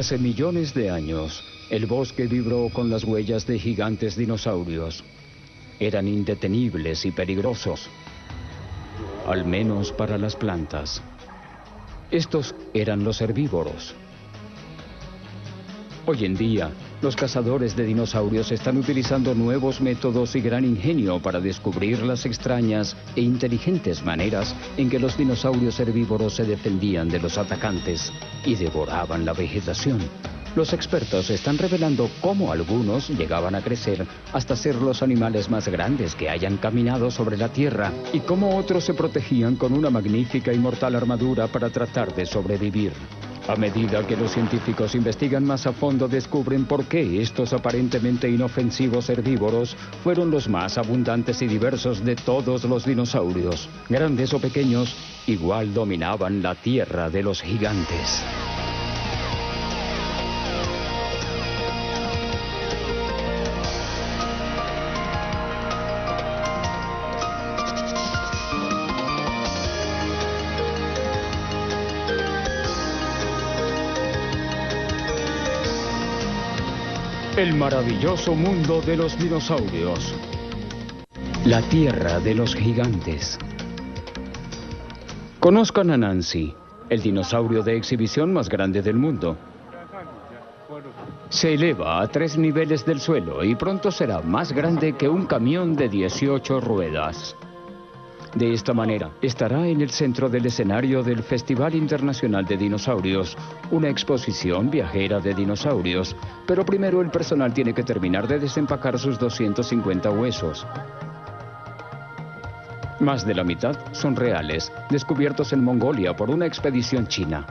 Hace millones de años, el bosque vibró con las huellas de gigantes dinosaurios. Eran indetenibles y peligrosos, al menos para las plantas. Estos eran los herbívoros. Hoy en día, los cazadores de dinosaurios están utilizando nuevos métodos y gran ingenio para descubrir las extrañas e inteligentes maneras en que los dinosaurios herbívoros se defendían de los atacantes y devoraban la vegetación. Los expertos están revelando cómo algunos llegaban a crecer hasta ser los animales más grandes que hayan caminado sobre la Tierra y cómo otros se protegían con una magnífica y mortal armadura para tratar de sobrevivir. A medida que los científicos investigan más a fondo, descubren por qué estos aparentemente inofensivos herbívoros fueron los más abundantes y diversos de todos los dinosaurios. Grandes o pequeños, igual dominaban la tierra de los gigantes. El maravilloso mundo de los dinosaurios. La tierra de los gigantes. Conozcan a Nancy, el dinosaurio de exhibición más grande del mundo. Se eleva a 3 niveles del suelo y pronto será más grande que un camión de 18 ruedas. De esta manera, estará en el centro del escenario del Festival Internacional de Dinosaurios, una exposición viajera de dinosaurios, pero primero el personal tiene que terminar de desempacar sus 250 huesos. Más de la mitad son reales, descubiertos en Mongolia por una expedición china.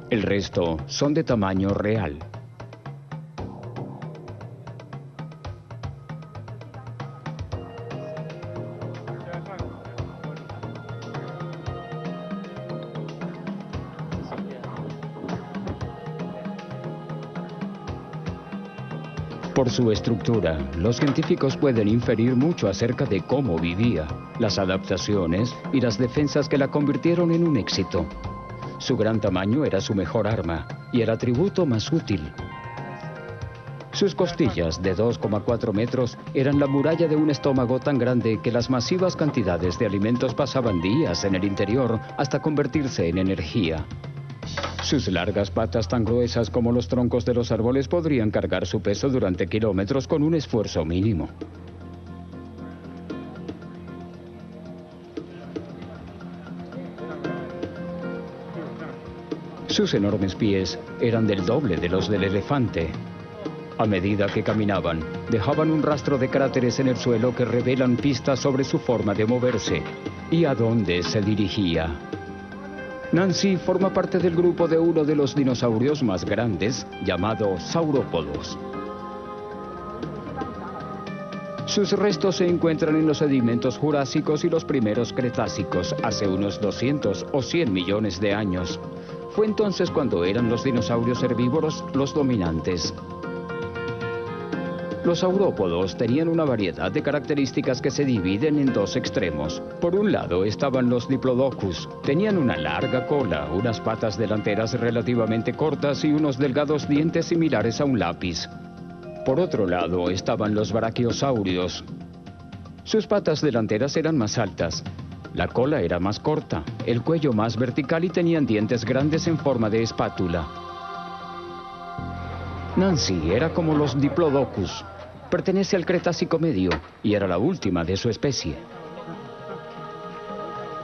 El resto son de tamaño real. Por su estructura, los científicos pueden inferir mucho acerca de cómo vivía, las adaptaciones y las defensas que la convirtieron en un éxito. Su gran tamaño era su mejor arma y el atributo más útil. Sus costillas, de 2,4 metros, eran la muralla de un estómago tan grande que las masivas cantidades de alimentos pasaban días en el interior hasta convertirse en energía. Sus largas patas, tan gruesas como los troncos de los árboles, podrían cargar su peso durante kilómetros con un esfuerzo mínimo. Sus enormes pies eran del doble de los del elefante. A medida que caminaban, dejaban un rastro de cráteres en el suelo que revelan pistas sobre su forma de moverse y a dónde se dirigía. Nancy forma parte del grupo de uno de los dinosaurios más grandes, llamado Saurópodos. Sus restos se encuentran en los sedimentos jurásicos y los primeros cretácicos, hace unos 200 o 100 millones de años. Fue entonces cuando eran los dinosaurios herbívoros los dominantes. Los saurópodos tenían una variedad de características que se dividen en 2 extremos. Por un lado estaban los diplodocus. Tenían una larga cola, unas patas delanteras relativamente cortas y unos delgados dientes similares a un lápiz. Por otro lado estaban los brachiosaurios. Sus patas delanteras eran más altas. La cola era más corta, el cuello más vertical y tenían dientes grandes en forma de espátula. Nancy era como los diplodocus. Pertenece al Cretácico medio y era la última de su especie.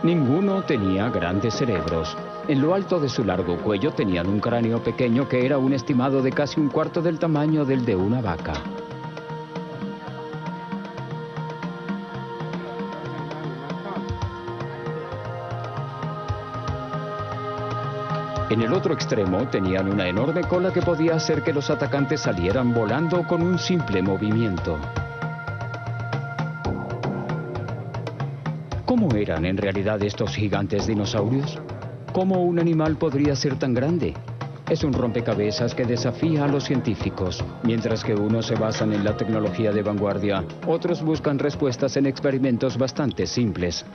Ninguno tenía grandes cerebros. En lo alto de su largo cuello tenían un cráneo pequeño que era un estimado de casi un cuarto del tamaño del de una vaca. En el otro extremo tenían una enorme cola que podía hacer que los atacantes salieran volando con un simple movimiento. ¿Cómo eran en realidad estos gigantes dinosaurios? ¿Cómo un animal podría ser tan grande? Es un rompecabezas que desafía a los científicos. Mientras que unos se basan en la tecnología de vanguardia, otros buscan respuestas en experimentos bastante simples.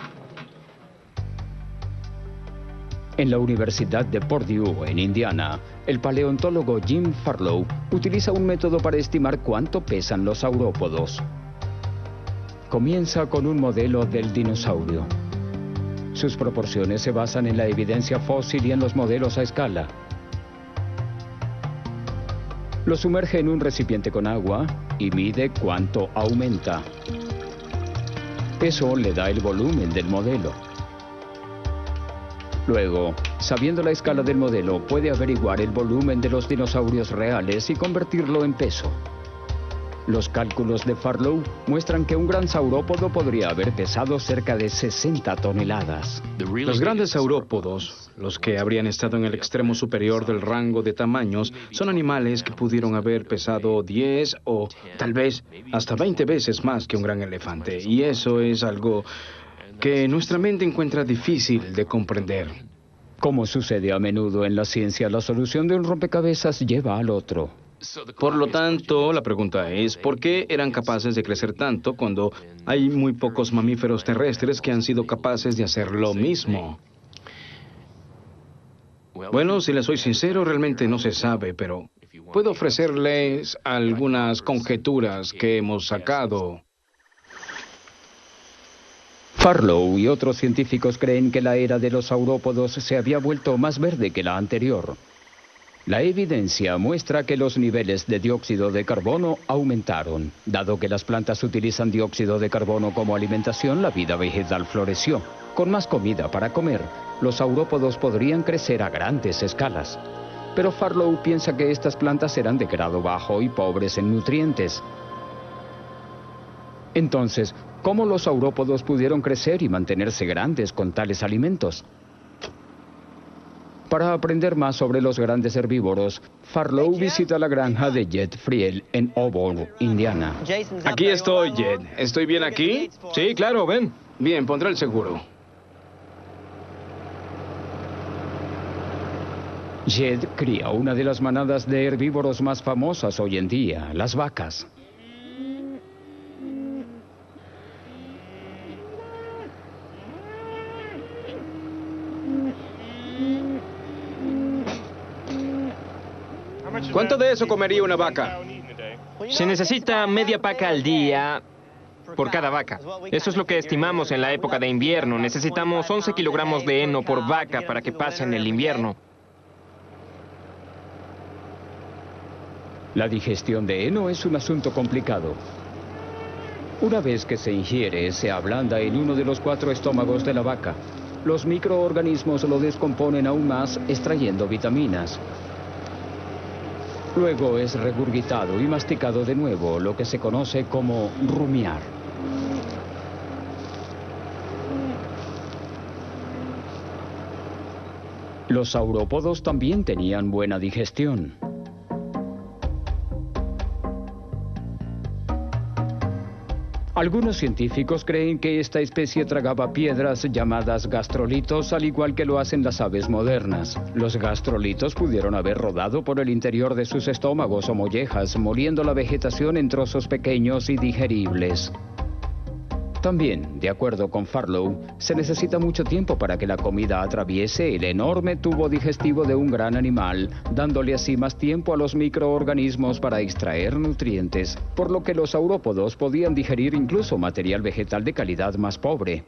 En la Universidad de Purdue, en Indiana, el paleontólogo Jim Farlow utiliza un método para estimar cuánto pesan los saurópodos. Comienza con un modelo del dinosaurio. Sus proporciones se basan en la evidencia fósil y en los modelos a escala. Lo sumerge en un recipiente con agua y mide cuánto aumenta. Eso le da el volumen del modelo. Luego, sabiendo la escala del modelo, puede averiguar el volumen de los dinosaurios reales y convertirlo en peso. Los cálculos de Farlow muestran que un gran saurópodo podría haber pesado cerca de 60 toneladas. Los grandes saurópodos, los que habrían estado en el extremo superior del rango de tamaños, son animales que pudieron haber pesado 10 o tal vez hasta 20 veces más que un gran elefante. Y eso es algo que nuestra mente encuentra difícil de comprender. Como sucede a menudo en la ciencia, la solución de un rompecabezas lleva al otro. Por lo tanto, la pregunta es, ¿por qué eran capaces de crecer tanto cuando hay muy pocos mamíferos terrestres que han sido capaces de hacer lo mismo? Bueno, si les soy sincero, realmente no se sabe, pero puedo ofrecerles algunas conjeturas que hemos sacado. Farlow y otros científicos creen que la era de los saurópodos se había vuelto más verde que la anterior. La evidencia muestra que los niveles de dióxido de carbono aumentaron. Dado que las plantas utilizan dióxido de carbono como alimentación, la vida vegetal floreció. Con más comida para comer, los saurópodos podrían crecer a grandes escalas. Pero Farlow piensa que estas plantas eran de grado bajo y pobres en nutrientes. Entonces, ¿cómo los saurópodos pudieron crecer y mantenerse grandes con tales alimentos? Para aprender más sobre los grandes herbívoros, Farlow visita la granja de Jed Friel en Auburn, Indiana. Aquí estoy, Jed. ¿Estoy bien aquí? Sí, claro, ven. Bien, pondré el seguro. Jed cría una de las manadas de herbívoros más famosas hoy en día, las vacas. ¿Cuánto de eso comería una vaca? Se necesita media paca al día por cada vaca. Eso es lo que estimamos en la época de invierno. Necesitamos 11 kilogramos de heno por vaca para que pasen el invierno. La digestión de heno es un asunto complicado. Una vez que se ingiere, se ablanda en uno de los 4 estómagos de la vaca. Los microorganismos lo descomponen aún más, extrayendo vitaminas. Luego es regurgitado y masticado de nuevo, lo que se conoce como rumiar. Los saurópodos también tenían buena digestión. Algunos científicos creen que esta especie tragaba piedras llamadas gastrolitos, al igual que lo hacen las aves modernas. Los gastrolitos pudieron haber rodado por el interior de sus estómagos o mollejas, moliendo la vegetación en trozos pequeños y digeribles. También, de acuerdo con Farlow, se necesita mucho tiempo para que la comida atraviese el enorme tubo digestivo de un gran animal, dándole así más tiempo a los microorganismos para extraer nutrientes, por lo que los saurópodos podían digerir incluso material vegetal de calidad más pobre.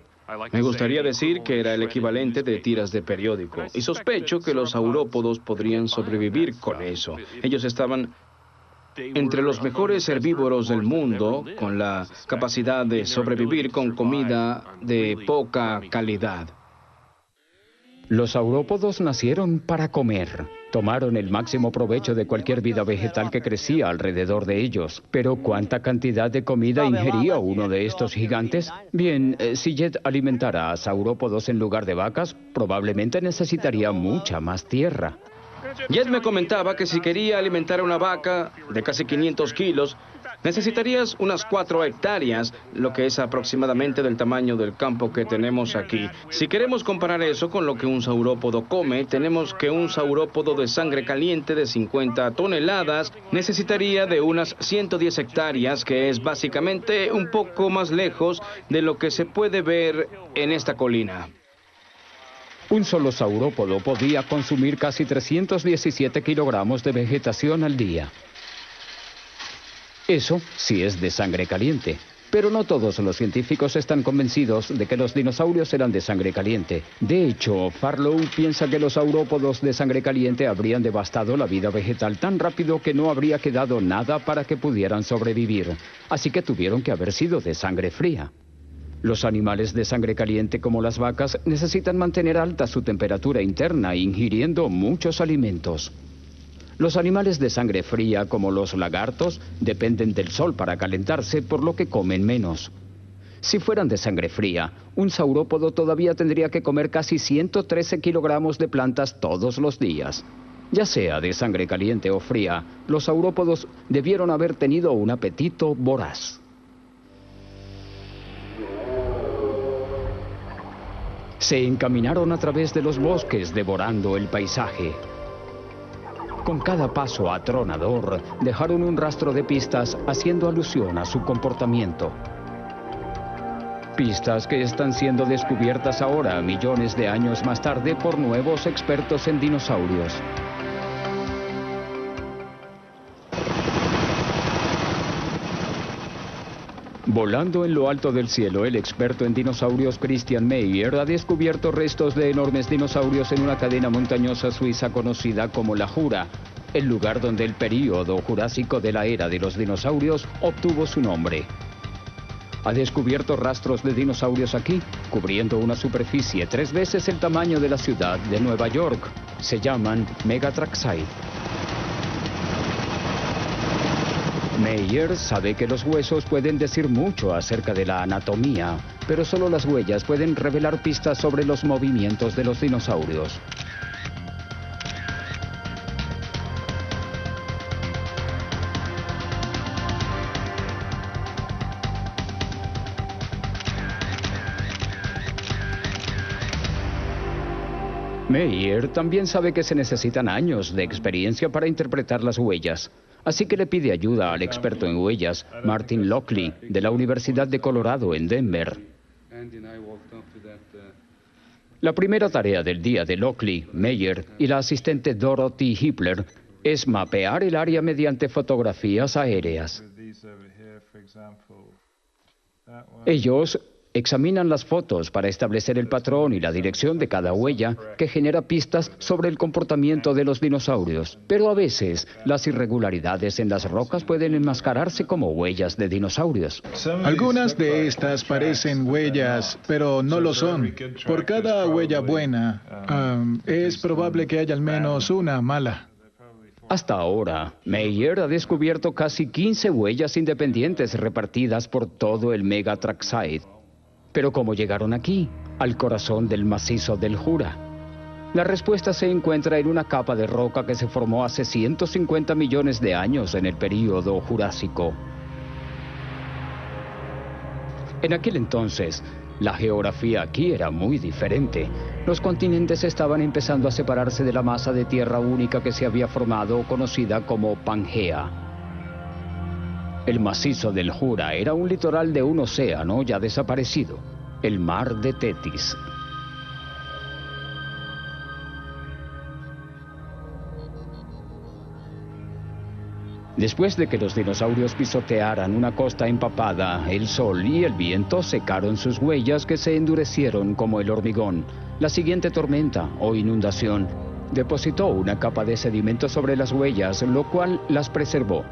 Me gustaría decir que era el equivalente de tiras de periódico, y sospecho que los saurópodos podrían sobrevivir con eso. Ellos estaban entre los mejores herbívoros del mundo, con la capacidad de sobrevivir con comida de poca calidad. Los saurópodos nacieron para comer. Tomaron el máximo provecho de cualquier vida vegetal que crecía alrededor de ellos. Pero ¿cuánta cantidad de comida ingería uno de estos gigantes? Bien, si Jed alimentara a saurópodos en lugar de vacas, probablemente necesitaría mucha más tierra. Jed me comentaba que si quería alimentar a una vaca de casi 500 kilos, necesitarías unas 4 hectáreas, lo que es aproximadamente del tamaño del campo que tenemos aquí. Si queremos comparar eso con lo que un saurópodo come, tenemos que un saurópodo de sangre caliente de 50 toneladas necesitaría de unas 110 hectáreas, que es básicamente un poco más lejos de lo que se puede ver en esta colina. Un solo saurópodo podía consumir casi 317 kilogramos de vegetación al día. Eso sí es de sangre caliente. Pero no todos los científicos están convencidos de que los dinosaurios eran de sangre caliente. De hecho, Farlow piensa que los saurópodos de sangre caliente habrían devastado la vida vegetal tan rápido que no habría quedado nada para que pudieran sobrevivir. Así que tuvieron que haber sido de sangre fría. Los animales de sangre caliente, como las vacas, necesitan mantener alta su temperatura interna, ingiriendo muchos alimentos. Los animales de sangre fría, como los lagartos, dependen del sol para calentarse, por lo que comen menos. Si fueran de sangre fría, un saurópodo todavía tendría que comer casi 113 kilogramos de plantas todos los días. Ya sea de sangre caliente o fría, los saurópodos debieron haber tenido un apetito voraz. Se encaminaron a través de los bosques, devorando el paisaje. Con cada paso atronador, dejaron un rastro de pistas haciendo alusión a su comportamiento. Pistas que están siendo descubiertas ahora, millones de años más tarde, por nuevos expertos en dinosaurios. Volando en lo alto del cielo, el experto en dinosaurios Christian Meyer ha descubierto restos de enormes dinosaurios en una cadena montañosa suiza conocida como la Jura, el lugar donde el período jurásico de la era de los dinosaurios obtuvo su nombre. Ha descubierto rastros de dinosaurios aquí, cubriendo una superficie 3 veces el tamaño de la ciudad de Nueva York. Se llaman Megatraxide. Meyer sabe que los huesos pueden decir mucho acerca de la anatomía, pero solo las huellas pueden revelar pistas sobre los movimientos de los dinosaurios. Meyer también sabe que se necesitan años de experiencia para interpretar las huellas. Así que le pide ayuda al experto en huellas, Martin Lockley, de la Universidad de Colorado en Denver. La primera tarea del día de Lockley, Meyer y la asistente Dorothy Hippler es mapear el área mediante fotografías aéreas. Ellos examinan las fotos para establecer el patrón y la dirección de cada huella, que genera pistas sobre el comportamiento de los dinosaurios. Pero a veces, las irregularidades en las rocas pueden enmascararse como huellas de dinosaurios. Algunas de estas parecen huellas, pero no lo son. Por cada huella buena, es probable que haya al menos una mala. Hasta ahora, Meyer ha descubierto casi 15 huellas independientes repartidas por todo el Megatraxide. Pero ¿cómo llegaron aquí, al corazón del macizo del Jura? La respuesta se encuentra en una capa de roca que se formó hace 150 millones de años en el período Jurásico. En aquel entonces, la geografía aquí era muy diferente. Los continentes estaban empezando a separarse de la masa de tierra única que se había formado, conocida como Pangea. El macizo del Jura era un litoral de un océano ya desaparecido, el mar de Tetis. Después de que los dinosaurios pisotearan una costa empapada, el sol y el viento secaron sus huellas, que se endurecieron como el hormigón. La siguiente tormenta o inundación depositó una capa de sedimento sobre las huellas, lo cual las preservó.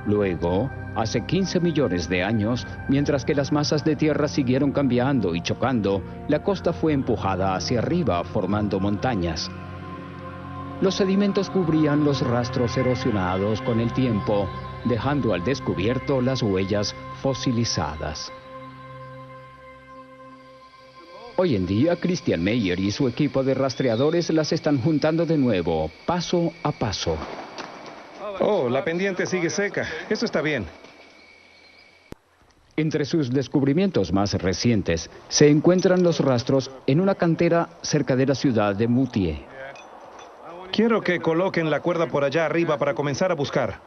Luego, hace 15 millones de años, mientras que las masas de tierra siguieron cambiando y chocando, la costa fue empujada hacia arriba, formando montañas. Los sedimentos cubrían los rastros erosionados con el tiempo, dejando al descubierto las huellas fosilizadas. Hoy en día, Christian Meyer y su equipo de rastreadores las están juntando de nuevo, paso a paso. Oh, la pendiente sigue seca. Eso está bien. Entre sus descubrimientos más recientes se encuentran los rastros en una cantera cerca de la ciudad de Moutier. Quiero que coloquen la cuerda por allá arriba para comenzar a buscar.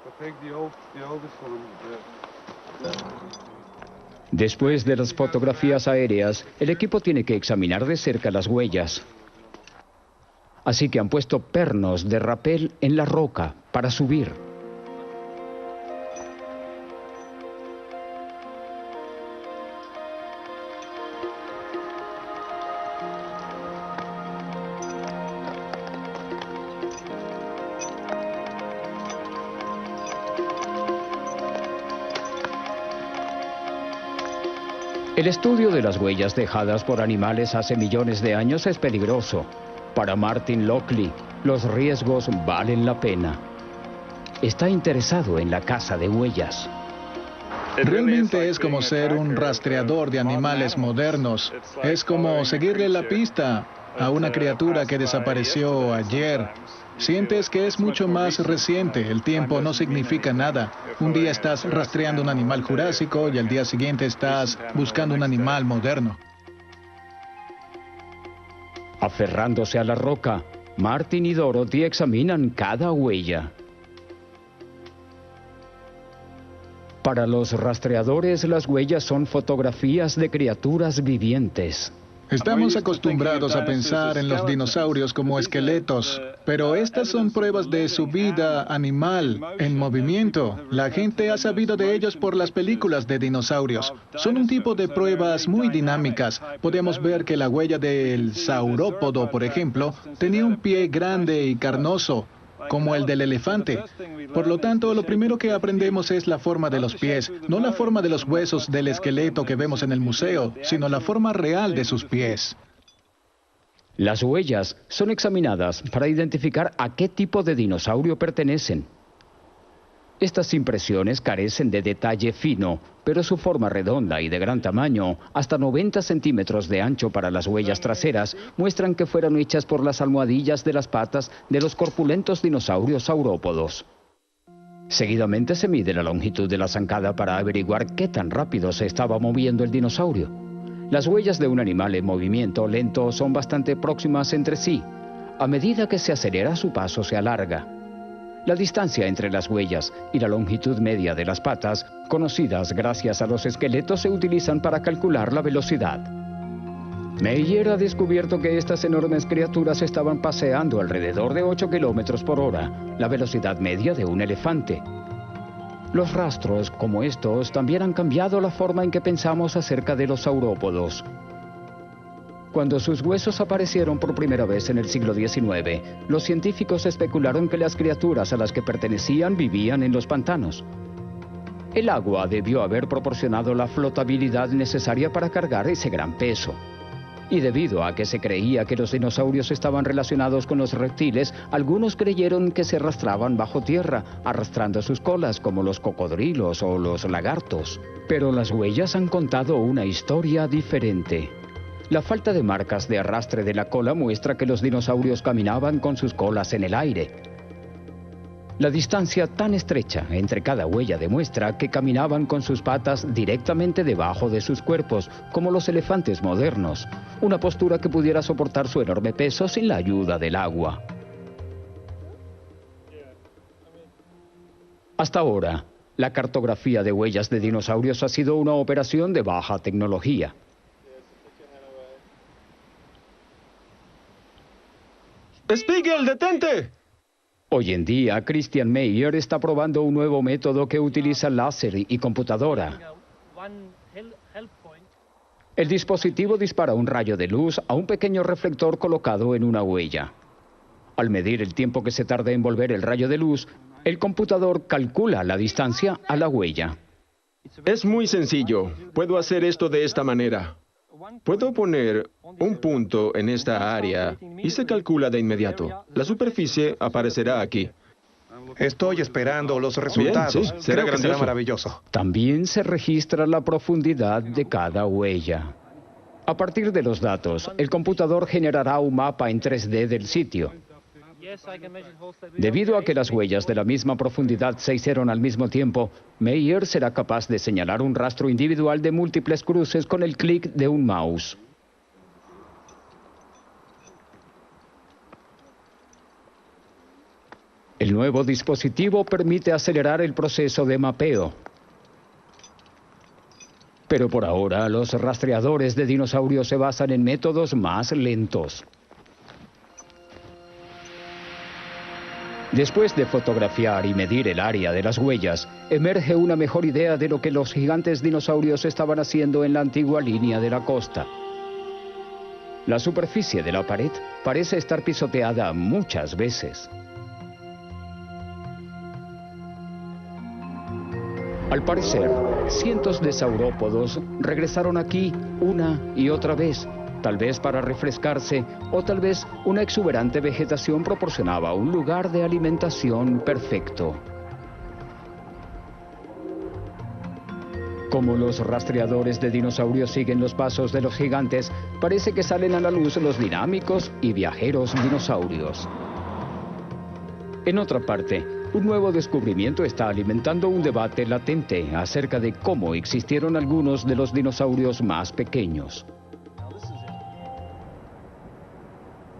Después de las fotografías aéreas, el equipo tiene que examinar de cerca las huellas. Así que han puesto pernos de rapel en la roca para subir. El estudio de las huellas dejadas por animales hace millones de años es peligroso. Para Martin Lockley, los riesgos valen la pena. Está interesado en la caza de huellas. Realmente es como ser un rastreador de animales modernos. Es como seguirle la pista a una criatura que desapareció ayer. Sientes que es mucho más reciente, el tiempo no significa nada. Un día estás rastreando un animal jurásico y al día siguiente estás buscando un animal moderno. Aferrándose a la roca, Martin y Dorothy examinan cada huella. Para los rastreadores, las huellas son fotografías de criaturas vivientes. Estamos acostumbrados a pensar en los dinosaurios como esqueletos, pero estas son pruebas de su vida animal, en movimiento. La gente ha sabido de ellos por las películas de dinosaurios. Son un tipo de pruebas muy dinámicas. Podemos ver que la huella del saurópodo, por ejemplo, tenía un pie grande y carnoso, como el del elefante. Por lo tanto, lo primero que aprendemos es la forma de los pies, no la forma de los huesos del esqueleto que vemos en el museo, sino la forma real de sus pies. Las huellas son examinadas para identificar a qué tipo de dinosaurio pertenecen. Estas impresiones carecen de detalle fino, pero su forma redonda y de gran tamaño, hasta 90 centímetros de ancho para las huellas traseras, muestran que fueron hechas por las almohadillas de las patas de los corpulentos dinosaurios saurópodos. Seguidamente se mide la longitud de la zancada para averiguar qué tan rápido se estaba moviendo el dinosaurio. Las huellas de un animal en movimiento lento son bastante próximas entre sí. A medida que se acelera, su paso se alarga. La distancia entre las huellas y la longitud media de las patas, conocidas gracias a los esqueletos, se utilizan para calcular la velocidad. Meyer ha descubierto que estas enormes criaturas estaban paseando alrededor de 8 kilómetros por hora, la velocidad media de un elefante. Los rastros como estos también han cambiado la forma en que pensamos acerca de los saurópodos. Cuando sus huesos aparecieron por primera vez en el siglo XIX, los científicos especularon que las criaturas a las que pertenecían vivían en los pantanos. El agua debió haber proporcionado la flotabilidad necesaria para cargar ese gran peso. Y debido a que se creía que los dinosaurios estaban relacionados con los reptiles, algunos creyeron que se arrastraban bajo tierra, arrastrando sus colas como los cocodrilos o los lagartos. Pero las huellas han contado una historia diferente. La falta de marcas de arrastre de la cola muestra que los dinosaurios caminaban con sus colas en el aire. La distancia tan estrecha entre cada huella demuestra que caminaban con sus patas directamente debajo de sus cuerpos, como los elefantes modernos, una postura que pudiera soportar su enorme peso sin la ayuda del agua. Hasta ahora, la cartografía de huellas de dinosaurios ha sido una operación de baja tecnología. ¡Spiegel, detente! Hoy en día, Christian Meyer está probando un nuevo método que utiliza láser y computadora. El dispositivo dispara un rayo de luz a un pequeño reflector colocado en una huella. Al medir el tiempo que se tarda en volver el rayo de luz, el computador calcula la distancia a la huella. Es muy sencillo. Puedo hacer esto de esta manera. Puedo poner un punto en esta área y se calcula de inmediato. La superficie aparecerá aquí. Estoy esperando los resultados. Bien, sí, será Creo que será grandioso. maravilloso. También se registra la profundidad de cada huella. A partir de los datos, el computador generará un mapa en 3D del sitio. Debido a que las huellas de la misma profundidad se hicieron al mismo tiempo, Meyer será capaz de señalar un rastro individual de múltiples cruces con el clic de un mouse. El nuevo dispositivo permite acelerar el proceso de mapeo. Pero por ahora, los rastreadores de dinosaurios se basan en métodos más lentos. Después de fotografiar y medir el área de las huellas, emerge una mejor idea de lo que los gigantes dinosaurios estaban haciendo en la antigua línea de la costa. La superficie de la pared parece estar pisoteada muchas veces. Al parecer, cientos de saurópodos regresaron aquí una y otra vez, tal vez para refrescarse o tal vez una exuberante vegetación proporcionaba un lugar de alimentación perfecto. Como los rastreadores de dinosaurios siguen los pasos de los gigantes, parece que salen a la luz los dinámicos y viajeros dinosaurios. En otra parte, un nuevo descubrimiento está alimentando un debate latente acerca de cómo existieron algunos de los dinosaurios más pequeños.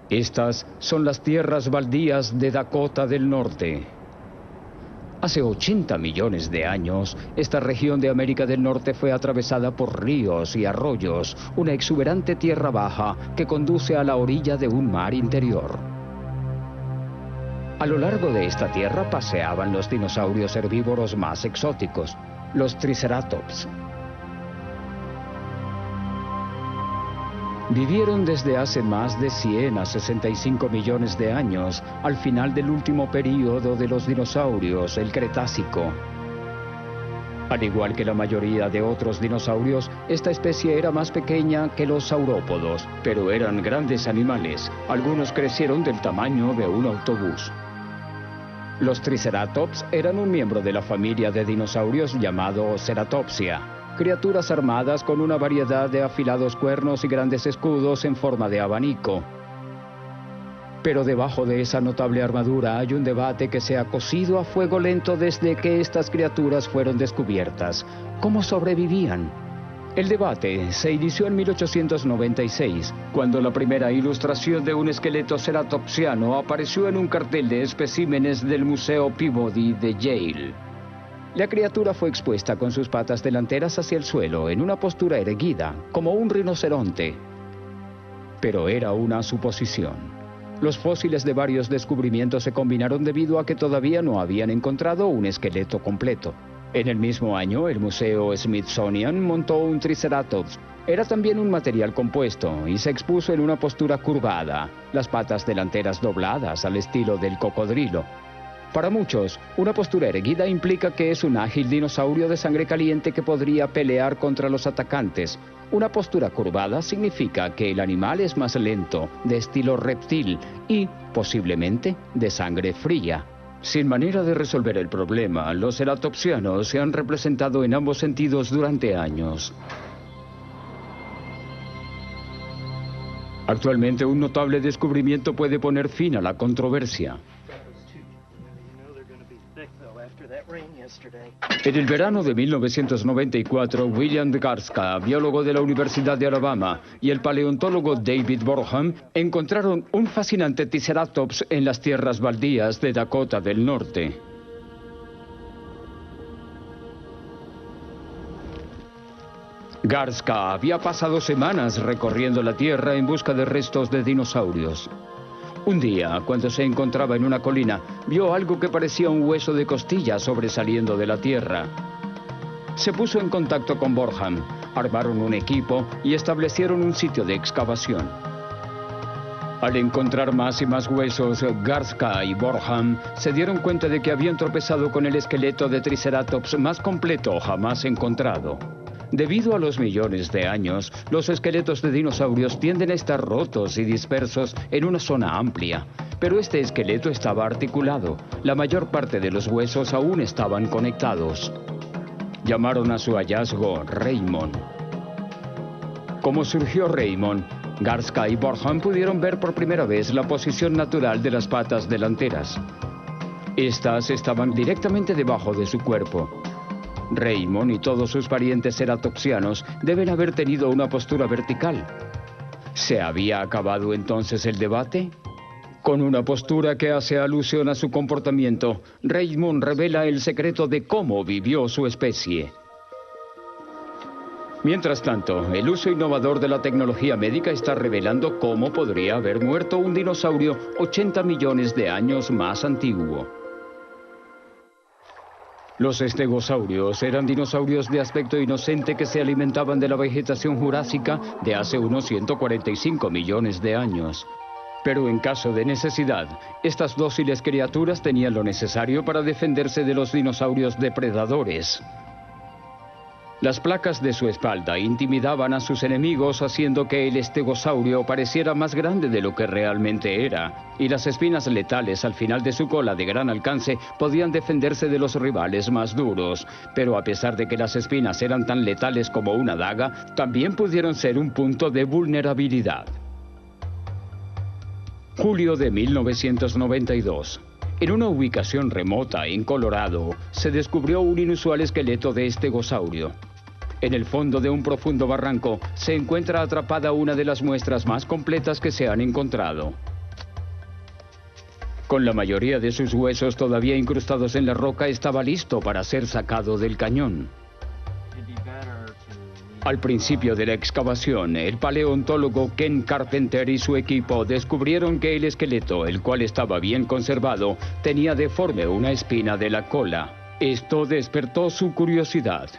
Estas son las tierras baldías de Dakota del Norte. Hace 80 millones de años, esta región de América del Norte fue atravesada por ríos y arroyos, una exuberante tierra baja que conduce a la orilla de un mar interior. A lo largo de esta tierra paseaban los dinosaurios herbívoros más exóticos, los Triceratops. Vivieron desde hace más de 100 a 65 millones de años, al final del último período de los dinosaurios, el Cretácico. Al igual que la mayoría de otros dinosaurios, esta especie era más pequeña que los saurópodos, pero eran grandes animales. Algunos crecieron del tamaño de un autobús. Los Triceratops eran un miembro de la familia de dinosaurios llamado Ceratopsia. Criaturas armadas con una variedad de afilados cuernos y grandes escudos en forma de abanico. Pero debajo de esa notable armadura hay un debate que se ha cocido a fuego lento desde que estas criaturas fueron descubiertas. ¿Cómo sobrevivían? El debate se inició en 1896, cuando la primera ilustración de un esqueleto ceratopsiano apareció en un cartel de especímenes del Museo Peabody de Yale. La criatura fue expuesta con sus patas delanteras hacia el suelo, en una postura erguida, como un rinoceronte. Pero era una suposición. Los fósiles de varios descubrimientos se combinaron debido a que todavía no habían encontrado un esqueleto completo. En el mismo año, el Museo Smithsonian montó un Triceratops. Era también un material compuesto y se expuso en una postura curvada, las patas delanteras dobladas al estilo del cocodrilo. Para muchos, una postura erguida implica que es un ágil dinosaurio de sangre caliente que podría pelear contra los atacantes. Una postura curvada significa que el animal es más lento, de estilo reptil y, posiblemente, de sangre fría. Sin manera de resolver el problema, los ceratopsianos se han representado en ambos sentidos durante años. Actualmente, un notable descubrimiento puede poner fin a la controversia. En el verano de 1994, William Garska, biólogo de la Universidad de Alabama, y el paleontólogo David Borham encontraron un fascinante Triceratops en las tierras baldías de Dakota del Norte. Garska había pasado semanas recorriendo la tierra en busca de restos de dinosaurios. Un día, cuando se encontraba en una colina, vio algo que parecía un hueso de costilla sobresaliendo de la tierra. Se puso en contacto con Borham, armaron un equipo y establecieron un sitio de excavación. Al encontrar más y más huesos, Garska y Borham se dieron cuenta de que habían tropezado con el esqueleto de Triceratops más completo jamás encontrado. Debido a los millones de años, los esqueletos de dinosaurios tienden a estar rotos y dispersos en una zona amplia. Pero este esqueleto estaba articulado. La mayor parte de los huesos aún estaban conectados. Llamaron a su hallazgo Raymond. Como surgió Raymond, Garska y Borham pudieron ver por primera vez la posición natural de las patas delanteras. Estas estaban directamente debajo de su cuerpo. Raymond y todos sus parientes ceratopsianos deben haber tenido una postura vertical. ¿Se había acabado entonces el debate? Con una postura que hace alusión a su comportamiento, Raymond revela el secreto de cómo vivió su especie. Mientras tanto, el uso innovador de la tecnología médica está revelando cómo podría haber muerto un dinosaurio 80 millones de años más antiguo. Los estegosaurios eran dinosaurios de aspecto inocente que se alimentaban de la vegetación jurásica de hace unos 145 millones de años. Pero en caso de necesidad, estas dóciles criaturas tenían lo necesario para defenderse de los dinosaurios depredadores. Las placas de su espalda intimidaban a sus enemigos, haciendo que el estegosaurio pareciera más grande de lo que realmente era, y las espinas letales al final de su cola de gran alcance podían defenderse de los rivales más duros. Pero a pesar de que las espinas eran tan letales como una daga, también pudieron ser un punto de vulnerabilidad. Julio de 1992. En una ubicación remota en Colorado, se descubrió un inusual esqueleto de estegosaurio. En el fondo de un profundo barranco se encuentra atrapada una de las muestras más completas que se han encontrado. Con la mayoría de sus huesos todavía incrustados en la roca, estaba listo para ser sacado del cañón. Al principio de la excavación, el paleontólogo Ken Carpenter y su equipo descubrieron que el esqueleto, el cual estaba bien conservado, tenía deforme una espina de la cola. Esto despertó su curiosidad.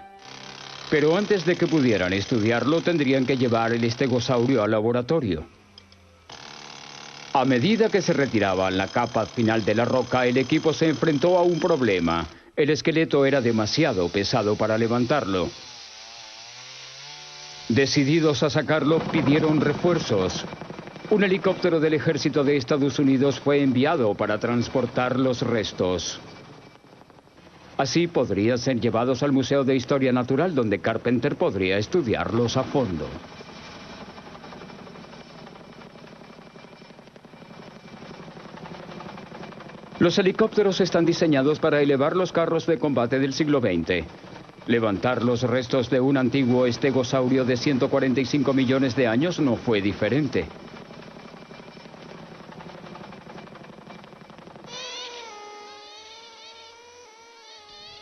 Pero antes de que pudieran estudiarlo, tendrían que llevar el estegosaurio al laboratorio. A medida que se retiraba la capa final de la roca, el equipo se enfrentó a un problema. El esqueleto era demasiado pesado para levantarlo. Decididos a sacarlo, pidieron refuerzos. Un helicóptero del ejército de Estados Unidos fue enviado para transportar los restos. Así podrían ser llevados al Museo de Historia Natural, donde Carpenter podría estudiarlos a fondo. Los helicópteros están diseñados para elevar los carros de combate del siglo XX. Levantar los restos de un antiguo estegosaurio de 145 millones de años no fue diferente.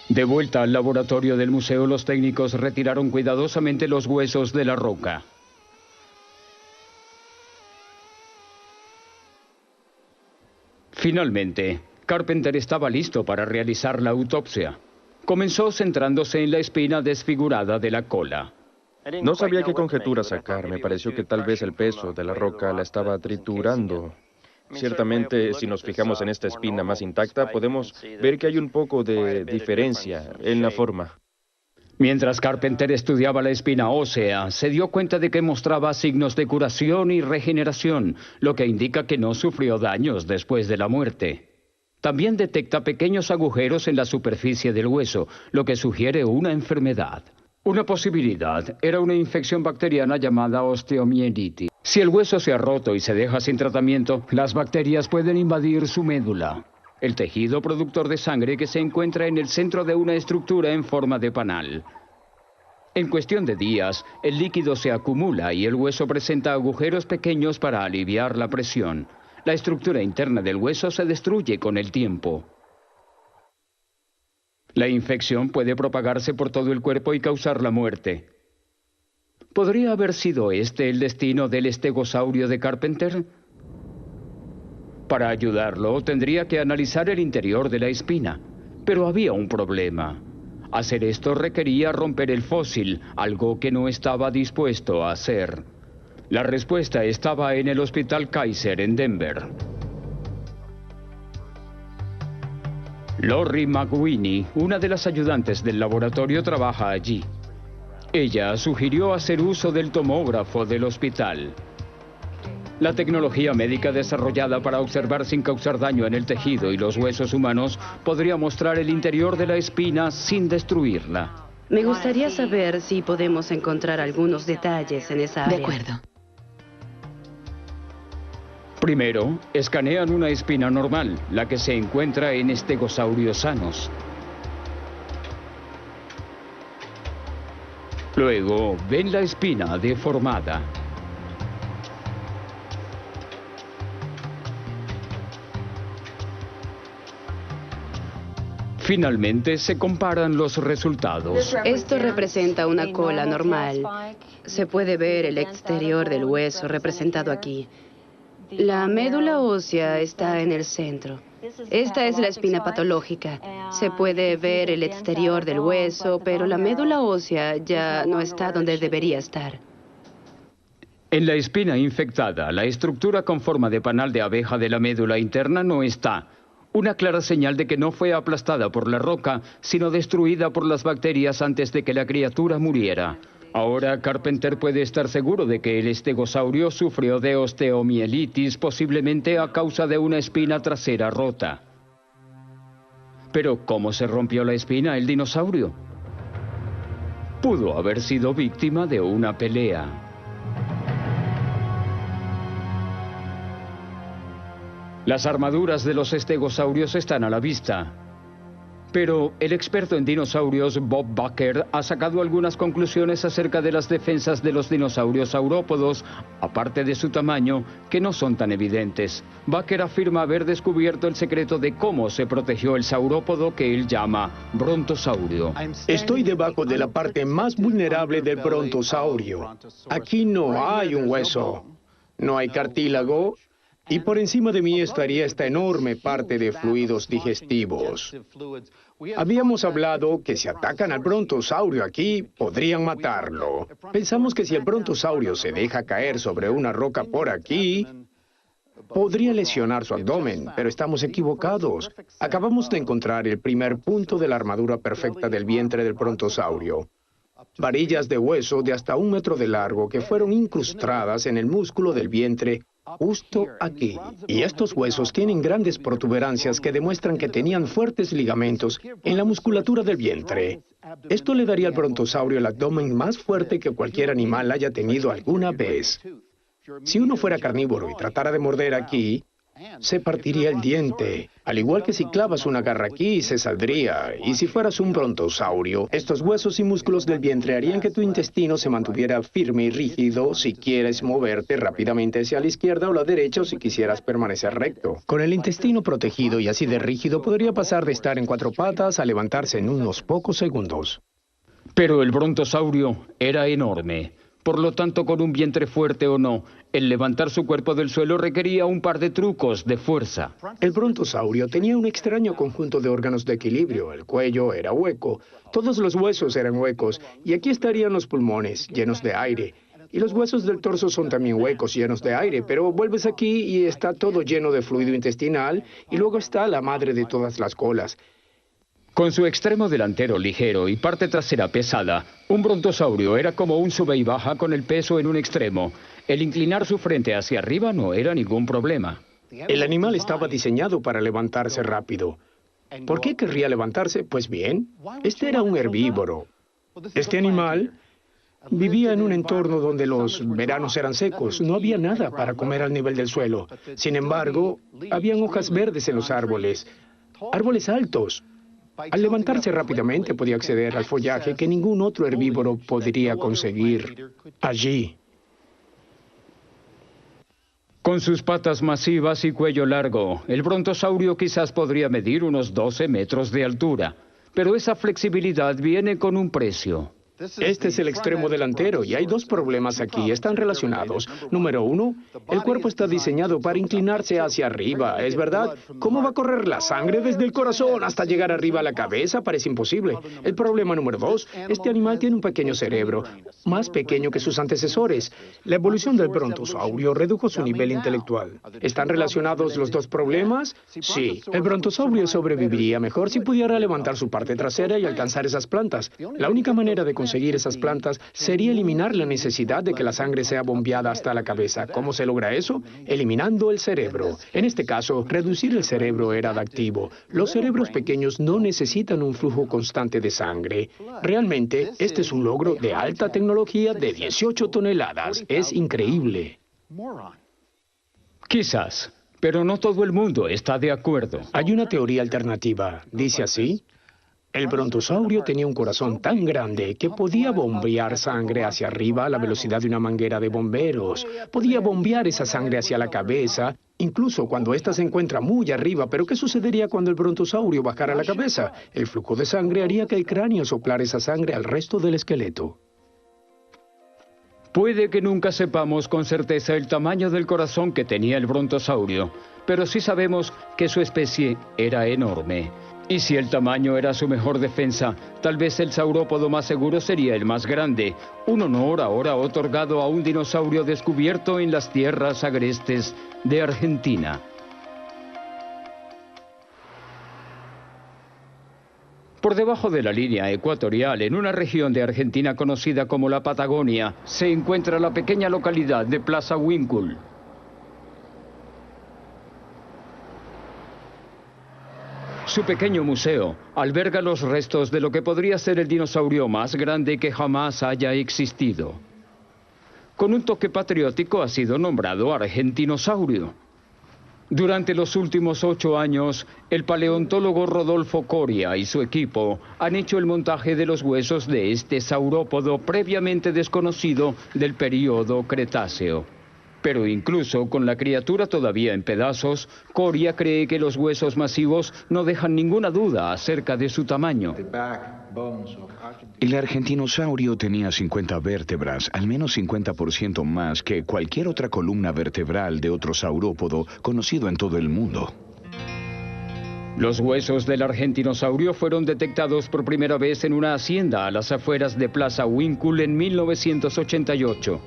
De vuelta al laboratorio del museo, los técnicos retiraron cuidadosamente los huesos de la roca. Finalmente, Carpenter estaba listo para realizar la autopsia. Comenzó centrándose en la espina desfigurada de la cola. No sabía qué conjetura sacar. Me pareció que tal vez el peso de la roca la estaba triturando. Ciertamente, si nos fijamos en esta espina más intacta, podemos ver que hay un poco de diferencia en la forma. Mientras Carpenter estudiaba la espina ósea, se dio cuenta de que mostraba signos de curación y regeneración, lo que indica que no sufrió daños después de la muerte. También detecta pequeños agujeros en la superficie del hueso, lo que sugiere una enfermedad. Una posibilidad era una infección bacteriana llamada osteomielitis. Si el hueso se ha roto y se deja sin tratamiento, las bacterias pueden invadir su médula, el tejido productor de sangre que se encuentra en el centro de una estructura en forma de panal. En cuestión de días, el líquido se acumula y el hueso presenta agujeros pequeños para aliviar la presión. La estructura interna del hueso se destruye con el tiempo. La infección puede propagarse por todo el cuerpo y causar la muerte. ¿Podría haber sido este el destino del estegosaurio de Carpenter? Para ayudarlo, tendría que analizar el interior de la espina. Pero había un problema. Hacer esto requería romper el fósil, algo que no estaba dispuesto a hacer. La respuesta estaba en el Hospital Kaiser en Denver. Lori McWhinney, una de las ayudantes del laboratorio, trabaja allí. Ella sugirió hacer uso del tomógrafo del hospital. La tecnología médica desarrollada para observar sin causar daño en el tejido y los huesos humanos podría mostrar el interior de la espina sin destruirla. Me gustaría saber si podemos encontrar algunos detalles en esa área. De acuerdo. Primero, escanean una espina normal, la que se encuentra en estegosaurios sanos. Luego, ven la espina deformada. Finalmente se comparan los resultados. Esto representa una cola normal. Se puede ver el exterior del hueso representado aquí. La médula ósea está en el centro. Esta es la espina patológica. Se puede ver el exterior del hueso, pero la médula ósea ya no está donde debería estar. En la espina infectada, la estructura con forma de panal de abeja de la médula interna no está. Una clara señal de que no fue aplastada por la roca, sino destruida por las bacterias antes de que la criatura muriera. Ahora Carpenter puede estar seguro de que el estegosaurio sufrió de osteomielitis, posiblemente a causa de una espina trasera rota. Pero ¿cómo se rompió la espina el dinosaurio? Pudo haber sido víctima de una pelea. Las armaduras de los estegosaurios están a la vista. Pero el experto en dinosaurios Bob Bakker ha sacado algunas conclusiones acerca de las defensas de los dinosaurios saurópodos, aparte de su tamaño, que no son tan evidentes. Bakker afirma haber descubierto el secreto de cómo se protegió el saurópodo que él llama brontosaurio. Estoy debajo de la parte más vulnerable del brontosaurio. Aquí no hay un hueso, no hay cartílago, y por encima de mí estaría esta enorme parte de fluidos digestivos. Habíamos hablado que si atacan al brontosaurio aquí, podrían matarlo. Pensamos que si el brontosaurio se deja caer sobre una roca por aquí, podría lesionar su abdomen, pero estamos equivocados. Acabamos de encontrar el primer punto de la armadura perfecta del vientre del brontosaurio. Varillas de hueso de hasta 1 metro de largo que fueron incrustadas en el músculo del vientre justo aquí. Y estos huesos tienen grandes protuberancias que demuestran que tenían fuertes ligamentos en la musculatura del vientre. Esto le daría al brontosaurio el abdomen más fuerte que cualquier animal haya tenido alguna vez. Si uno fuera carnívoro y tratara de morder aquí, se partiría el diente. Al igual que si clavas una garra aquí, se saldría. Y si fueras un brontosaurio, estos huesos y músculos del vientre harían que tu intestino se mantuviera firme y rígido si quieres moverte rápidamente hacia la izquierda o la derecha o si quisieras permanecer recto. Con el intestino protegido y así de rígido, podría pasar de estar en 4 patas a levantarse en unos pocos segundos. Pero el brontosaurio era enorme. Por lo tanto, con un vientre fuerte o no, el levantar su cuerpo del suelo requería un par de trucos de fuerza. El brontosaurio tenía un extraño conjunto de órganos de equilibrio. El cuello era hueco, todos los huesos eran huecos, y aquí estarían los pulmones, llenos de aire. Y los huesos del torso son también huecos, llenos de aire, pero vuelves aquí y está todo lleno de fluido intestinal, y luego está la madre de todas las colas. Con su extremo delantero ligero y parte trasera pesada, un brontosaurio era como un sube y baja con el peso en un extremo. El inclinar su frente hacia arriba no era ningún problema. El animal estaba diseñado para levantarse rápido. ¿Por qué querría levantarse? Pues bien, este era un herbívoro. Este animal vivía en un entorno donde los veranos eran secos. No había nada para comer al nivel del suelo. Sin embargo, habían hojas verdes en los árboles. Árboles altos. Al levantarse rápidamente podía acceder al follaje que ningún otro herbívoro podría conseguir allí. Con sus patas masivas y cuello largo, el brontosaurio quizás podría medir unos 12 metros de altura. Pero esa flexibilidad viene con un precio. Este es el extremo delantero y hay 2 problemas aquí, están relacionados. Número 1, el cuerpo está diseñado para inclinarse hacia arriba, ¿es verdad? ¿Cómo va a correr la sangre desde el corazón hasta llegar arriba a la cabeza? Parece imposible. El problema número 2, este animal tiene un pequeño cerebro, más pequeño que sus antecesores. La evolución del brontosaurio redujo su nivel intelectual. ¿Están relacionados los 2 problemas? Sí. El brontosaurio sobreviviría mejor si pudiera levantar su parte trasera y alcanzar esas plantas. La única manera de conseguir esas plantas sería eliminar la necesidad de que la sangre sea bombeada hasta la cabeza. ¿Cómo se logra eso? Eliminando el cerebro. En este caso, reducir el cerebro era adaptivo. Los cerebros pequeños no necesitan un flujo constante de sangre. Realmente, este es un logro de alta tecnología de 18 toneladas. Es increíble. Quizás, pero no todo el mundo está de acuerdo. Hay una teoría alternativa. Dice así: El brontosaurio tenía un corazón tan grande que podía bombear sangre hacia arriba a la velocidad de una manguera de bomberos. Podía bombear esa sangre hacia la cabeza, incluso cuando ésta se encuentra muy arriba. Pero ¿qué sucedería cuando el brontosaurio bajara la cabeza? El flujo de sangre haría que el cráneo soplara esa sangre al resto del esqueleto. Puede que nunca sepamos con certeza el tamaño del corazón que tenía el brontosaurio, pero sí sabemos que su especie era enorme. Y si el tamaño era su mejor defensa, tal vez el saurópodo más seguro sería el más grande, un honor ahora otorgado a un dinosaurio descubierto en las tierras agrestes de Argentina. Por debajo de la línea ecuatorial, en una región de Argentina conocida como la Patagonia, se encuentra la pequeña localidad de Plaza Huíncul. Su pequeño museo alberga los restos de lo que podría ser el dinosaurio más grande que jamás haya existido. Con un toque patriótico ha sido nombrado Argentinosaurio. Durante los últimos 8 años, el paleontólogo Rodolfo Coria y su equipo han hecho el montaje de los huesos de este saurópodo previamente desconocido del período Cretáceo. Pero incluso con la criatura todavía en pedazos, Coria cree que los huesos masivos no dejan ninguna duda acerca de su tamaño. El argentinosaurio tenía 50 vértebras, al menos 50% más que cualquier otra columna vertebral de otro saurópodo conocido en todo el mundo. Los huesos del argentinosaurio fueron detectados por primera vez en una hacienda a las afueras de Plaza Huíncul en 1988.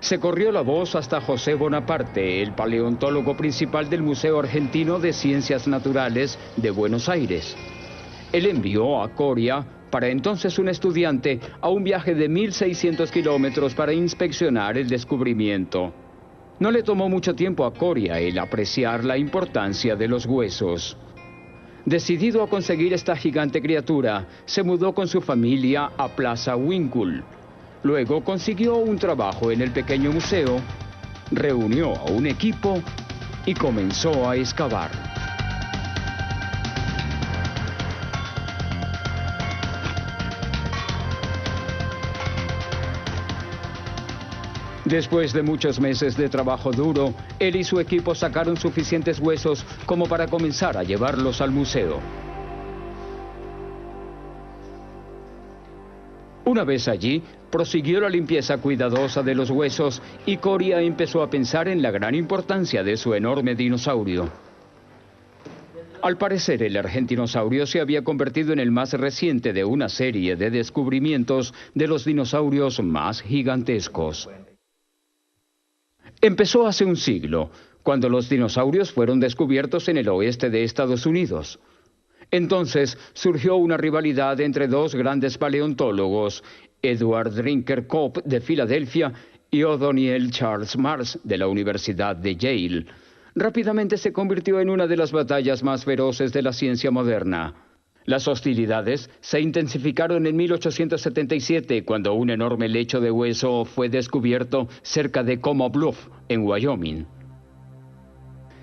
Se corrió la voz hasta José Bonaparte, el paleontólogo principal del Museo Argentino de Ciencias Naturales de Buenos Aires. Él envió a Coria, para entonces un estudiante, a un viaje de 1.600 kilómetros para inspeccionar el descubrimiento. No le tomó mucho tiempo a Coria el apreciar la importancia de los huesos. Decidido a conseguir esta gigante criatura, se mudó con su familia a Plaza Huíncul. Luego consiguió un trabajo en el pequeño museo, reunió a un equipo y comenzó a excavar. Después de muchos meses de trabajo duro, él y su equipo sacaron suficientes huesos como para comenzar a llevarlos al museo. Una vez allí, prosiguió la limpieza cuidadosa de los huesos y Coria empezó a pensar en la gran importancia de su enorme dinosaurio. Al parecer, el argentinosaurio se había convertido en el más reciente de una serie de descubrimientos de los dinosaurios más gigantescos. Empezó hace un siglo, cuando los dinosaurios fueron descubiertos en el oeste de Estados Unidos. Entonces surgió una rivalidad entre dos grandes paleontólogos, Edward Drinker Cope de Filadelfia y Othniel Charles Mars de la Universidad de Yale. Rápidamente se convirtió en una de las batallas más feroces de la ciencia moderna. Las hostilidades se intensificaron en 1877, cuando un enorme lecho de hueso fue descubierto cerca de Como Bluff, en Wyoming.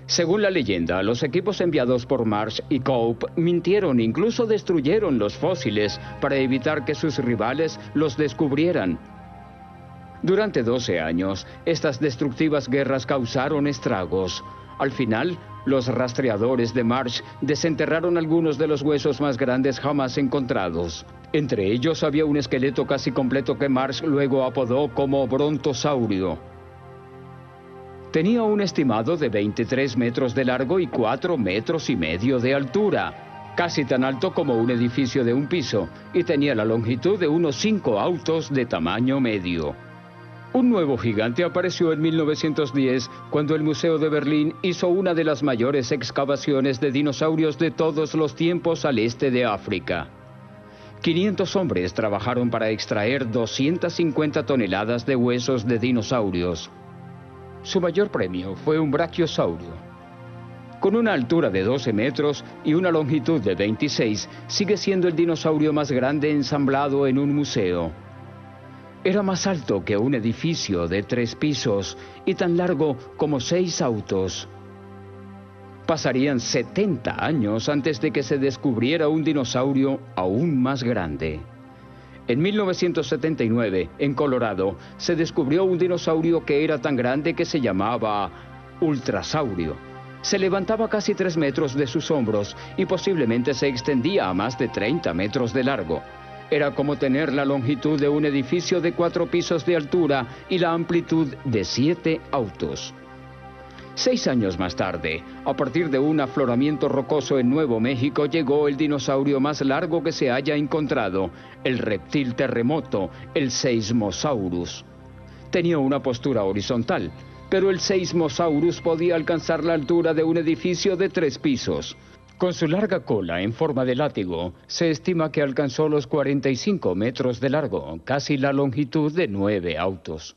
Según la leyenda, los equipos enviados por Marsh y Cope mintieron, incluso destruyeron los fósiles para evitar que sus rivales los descubrieran. Durante 12 años, estas destructivas guerras causaron estragos. Al final, los rastreadores de Marsh desenterraron algunos de los huesos más grandes jamás encontrados. Entre ellos había un esqueleto casi completo que Marsh luego apodó como brontosaurio. Tenía un estimado de 23 metros de largo y 4,5 metros de altura, casi tan alto como un edificio de un piso, y tenía la longitud de unos 5 autos de tamaño medio. Un nuevo gigante apareció en 1910, cuando el Museo de Berlín hizo una de las mayores excavaciones de dinosaurios de todos los tiempos al este de África. 500 hombres trabajaron para extraer 250 toneladas de huesos de dinosaurios. Su mayor premio fue un brachiosaurio. Con una altura de 12 metros y una longitud de 26, sigue siendo el dinosaurio más grande ensamblado en un museo. Era más alto que un edificio de 3 pisos y tan largo como 6 autos. Pasarían 70 años antes de que se descubriera un dinosaurio aún más grande. En 1979, en Colorado, se descubrió un dinosaurio que era tan grande que se llamaba ultrasaurio. Se levantaba casi 3 metros de sus hombros y posiblemente se extendía a más de 30 metros de largo. Era como tener la longitud de un edificio de 4 pisos de altura y la amplitud de 7 autos. 6 años más tarde, a partir de un afloramiento rocoso en Nuevo México, llegó el dinosaurio más largo que se haya encontrado, el reptil terremoto, el Seismosaurus. Tenía una postura horizontal, pero el Seismosaurus podía alcanzar la altura de un edificio de 3 pisos. Con su larga cola en forma de látigo, se estima que alcanzó los 45 metros de largo, casi la longitud de 9 autos.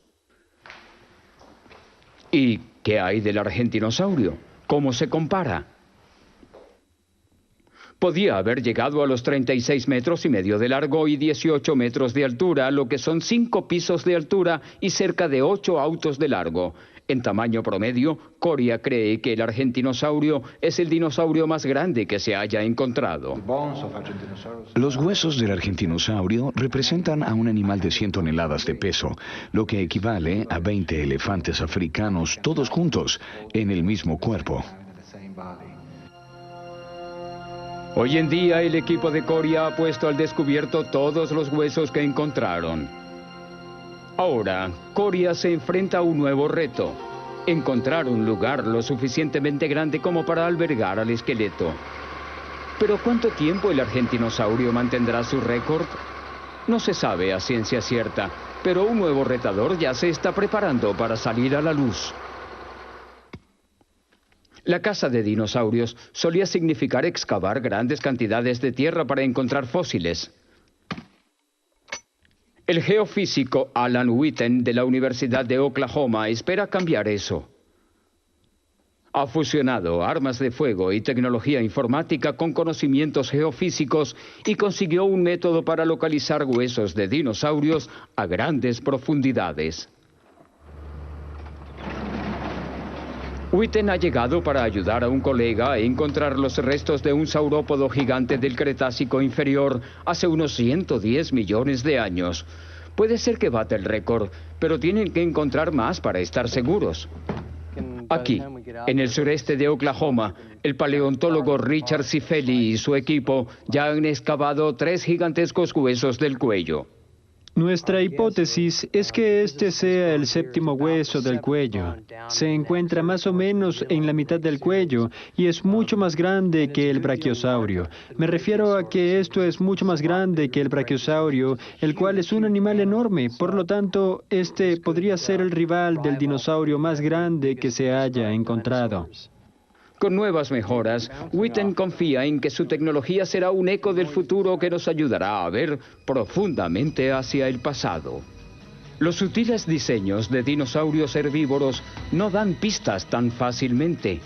¿Y qué hay del argentinosaurio? ¿Cómo se compara? Podía haber llegado a los 36 metros y medio de largo y 18 metros de altura, lo que son 5 pisos de altura y cerca de 8 autos de largo. En tamaño promedio, Coria cree que el argentinosaurio es el dinosaurio más grande que se haya encontrado. Los huesos del argentinosaurio representan a un animal de 100 toneladas de peso, lo que equivale a 20 elefantes africanos todos juntos en el mismo cuerpo. Hoy en día, el equipo de Coria ha puesto al descubierto todos los huesos que encontraron. Ahora, Coria se enfrenta a un nuevo reto: encontrar un lugar lo suficientemente grande como para albergar al esqueleto. ¿Pero cuánto tiempo el argentinosaurio mantendrá su récord? No se sabe a ciencia cierta, pero un nuevo retador ya se está preparando para salir a la luz. La caza de dinosaurios solía significar excavar grandes cantidades de tierra para encontrar fósiles. El geofísico Alan Witten de la Universidad de Oklahoma espera cambiar eso. Ha fusionado armas de fuego y tecnología informática con conocimientos geofísicos y consiguió un método para localizar huesos de dinosaurios a grandes profundidades. Witten ha llegado para ayudar a un colega a encontrar los restos de un saurópodo gigante del Cretácico inferior hace unos 110 millones de años. Puede ser que bata el récord, pero tienen que encontrar más para estar seguros. Aquí, en el sureste de Oklahoma, el paleontólogo Richard Cifelli y su equipo ya han excavado 3 gigantescos huesos del cuello. Nuestra hipótesis es que este sea el 7º hueso del cuello. Se encuentra más o menos en la mitad del cuello y es mucho más grande que el brachiosaurio. Me refiero a que esto es mucho más grande que el brachiosaurio, el cual es un animal enorme. Por lo tanto, este podría ser el rival del dinosaurio más grande que se haya encontrado. Con nuevas mejoras, Witten confía en que su tecnología será un eco del futuro que nos ayudará a ver profundamente hacia el pasado. Los sutiles diseños de dinosaurios herbívoros no dan pistas tan fácilmente.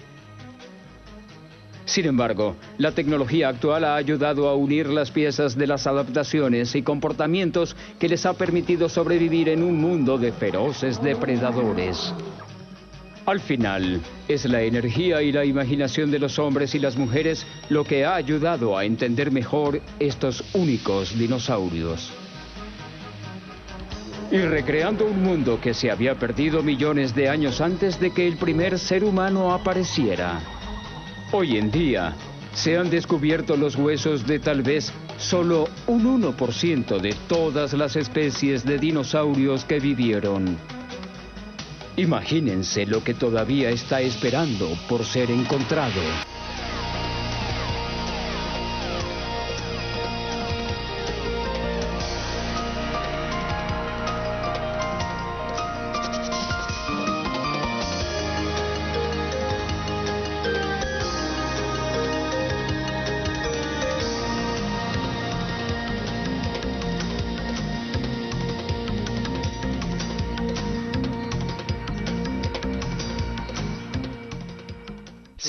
Sin embargo, la tecnología actual ha ayudado a unir las piezas de las adaptaciones y comportamientos que les ha permitido sobrevivir en un mundo de feroces depredadores. Al final, es la energía y la imaginación de los hombres y las mujeres lo que ha ayudado a entender mejor estos únicos dinosaurios. Y recreando un mundo que se había perdido millones de años antes de que el primer ser humano apareciera. Hoy en día, se han descubierto los huesos de tal vez solo un 1% de todas las especies de dinosaurios que vivieron. Imagínense lo que todavía está esperando por ser encontrado.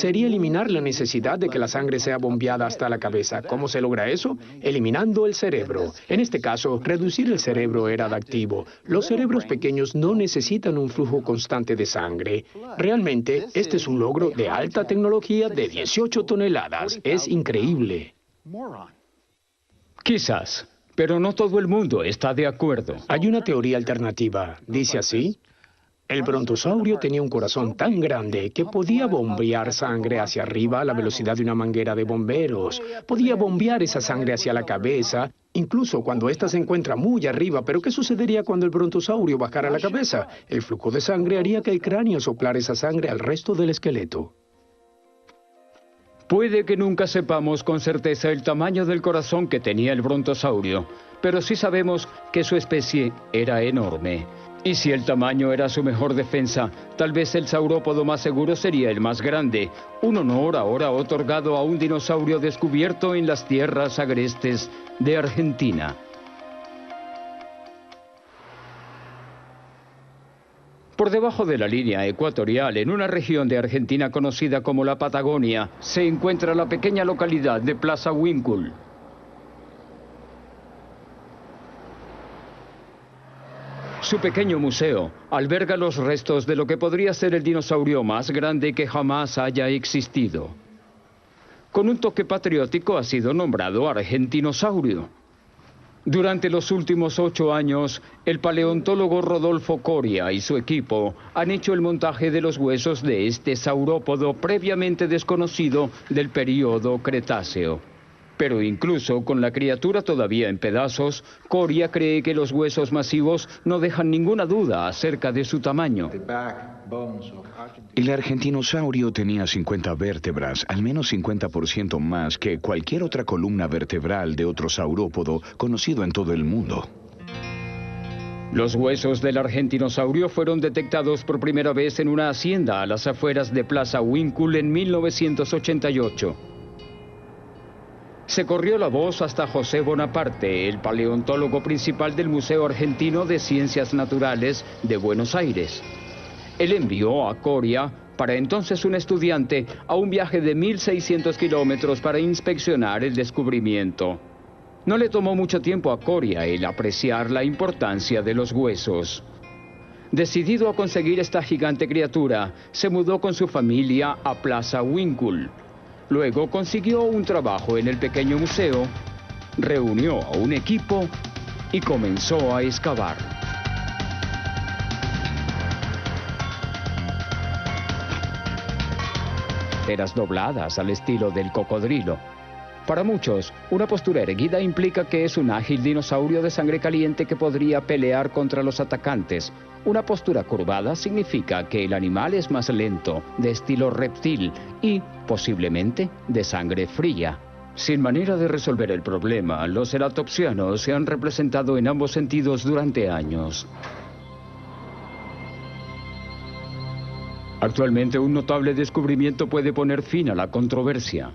sería eliminar la necesidad de que la sangre sea bombeada hasta la cabeza. ¿Cómo se logra eso? Eliminando el cerebro. En este caso, reducir el cerebro era adaptivo. Los cerebros pequeños no necesitan un flujo constante de sangre. Realmente, este es un logro de alta tecnología de 18 toneladas. Es increíble. Quizás, pero no todo el mundo está de acuerdo. Hay una teoría alternativa. Dice así: el brontosaurio tenía un corazón tan grande que podía bombear sangre hacia arriba a la velocidad de una manguera de bomberos. Podía bombear esa sangre hacia la cabeza, incluso cuando ésta se encuentra muy arriba. Pero ¿qué sucedería cuando el brontosaurio bajara la cabeza? El flujo de sangre haría que el cráneo soplara esa sangre al resto del esqueleto. Puede que nunca sepamos con certeza el tamaño del corazón que tenía el brontosaurio, pero sí sabemos que su especie era enorme. Y si el tamaño era su mejor defensa, tal vez el saurópodo más seguro sería el más grande, un honor ahora otorgado a un dinosaurio descubierto en las tierras agrestes de Argentina. Por debajo de la línea ecuatorial, en una región de Argentina conocida como la Patagonia, se encuentra la pequeña localidad de Plaza Winkle. Su pequeño museo alberga los restos de lo que podría ser el dinosaurio más grande que jamás haya existido. Con un toque patriótico ha sido nombrado Argentinosaurio. Durante los últimos 8 años, el paleontólogo Rodolfo Coria y su equipo han hecho el montaje de los huesos de este saurópodo previamente desconocido del período Cretáceo. Pero incluso con la criatura todavía en pedazos, Coria cree que los huesos masivos no dejan ninguna duda acerca de su tamaño. El argentinosaurio tenía 50 vértebras, al menos 50% más que cualquier otra columna vertebral de otro saurópodo conocido en todo el mundo. Los huesos del argentinosaurio fueron detectados por primera vez en una hacienda a las afueras de Plaza Winkle en 1988. Se corrió la voz hasta José Bonaparte, el paleontólogo principal del Museo Argentino de Ciencias Naturales de Buenos Aires. Él envió a Coria, para entonces un estudiante, a un viaje de 1.600 kilómetros para inspeccionar el descubrimiento. No le tomó mucho tiempo a Coria el apreciar la importancia de los huesos. Decidido a conseguir esta gigante criatura, se mudó con su familia a Plaza Winkle. Luego consiguió un trabajo en el pequeño museo, reunió a un equipo y comenzó a excavar. Eras dobladas al estilo del cocodrilo. Para muchos, una postura erguida implica que es un ágil dinosaurio de sangre caliente que podría pelear contra los atacantes. Una postura curvada significa que el animal es más lento, de estilo reptil y, posiblemente, de sangre fría. Sin manera de resolver el problema, los ceratopsianos se han representado en ambos sentidos durante años. Actualmente, un notable descubrimiento puede poner fin a la controversia.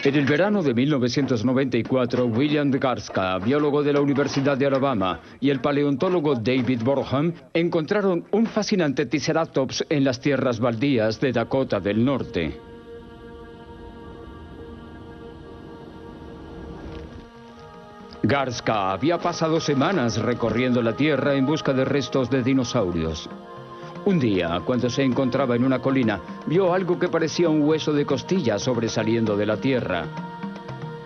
En el verano de 1994, William Garska, biólogo de la Universidad de Alabama, y el paleontólogo David Borham encontraron un fascinante Triceratops en las tierras baldías de Dakota del Norte. Garska había pasado semanas recorriendo la tierra en busca de restos de dinosaurios. Un día, cuando se encontraba en una colina, vio algo que parecía un hueso de costilla sobresaliendo de la tierra.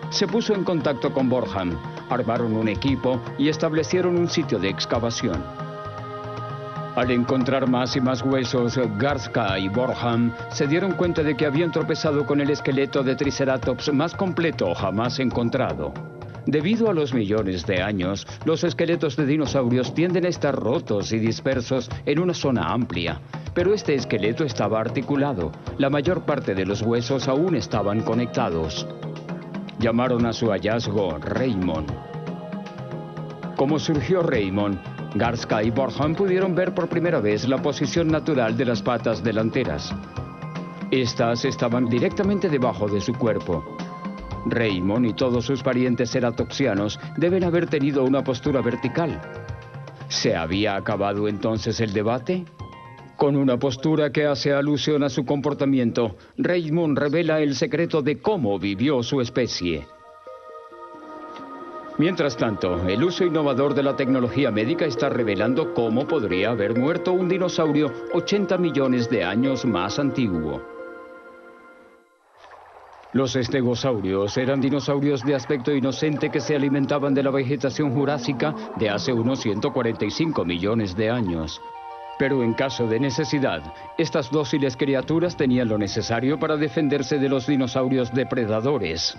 Se puso en contacto con Borham, armaron un equipo y establecieron un sitio de excavación. Al encontrar más y más huesos, Garska y Borham se dieron cuenta de que habían tropezado con el esqueleto de Triceratops más completo jamás encontrado. Debido a los millones de años, los esqueletos de dinosaurios tienden a estar rotos y dispersos en una zona amplia. Pero este esqueleto estaba articulado. La mayor parte de los huesos aún estaban conectados. Llamaron a su hallazgo Raymond. Como surgió Raymond, Garska y Borham pudieron ver por primera vez la posición natural de las patas delanteras. Estas estaban directamente debajo de su cuerpo. Raymond y todos sus parientes ceratopsianos deben haber tenido una postura vertical. ¿Se había acabado entonces el debate? Con una postura que hace alusión a su comportamiento, Raymond revela el secreto de cómo vivió su especie. Mientras tanto, el uso innovador de la tecnología médica está revelando cómo podría haber muerto un dinosaurio 80 millones de años más antiguo. Los estegosaurios eran dinosaurios de aspecto inocente que se alimentaban de la vegetación jurásica de hace unos 145 millones de años. Pero en caso de necesidad, estas dóciles criaturas tenían lo necesario para defenderse de los dinosaurios depredadores.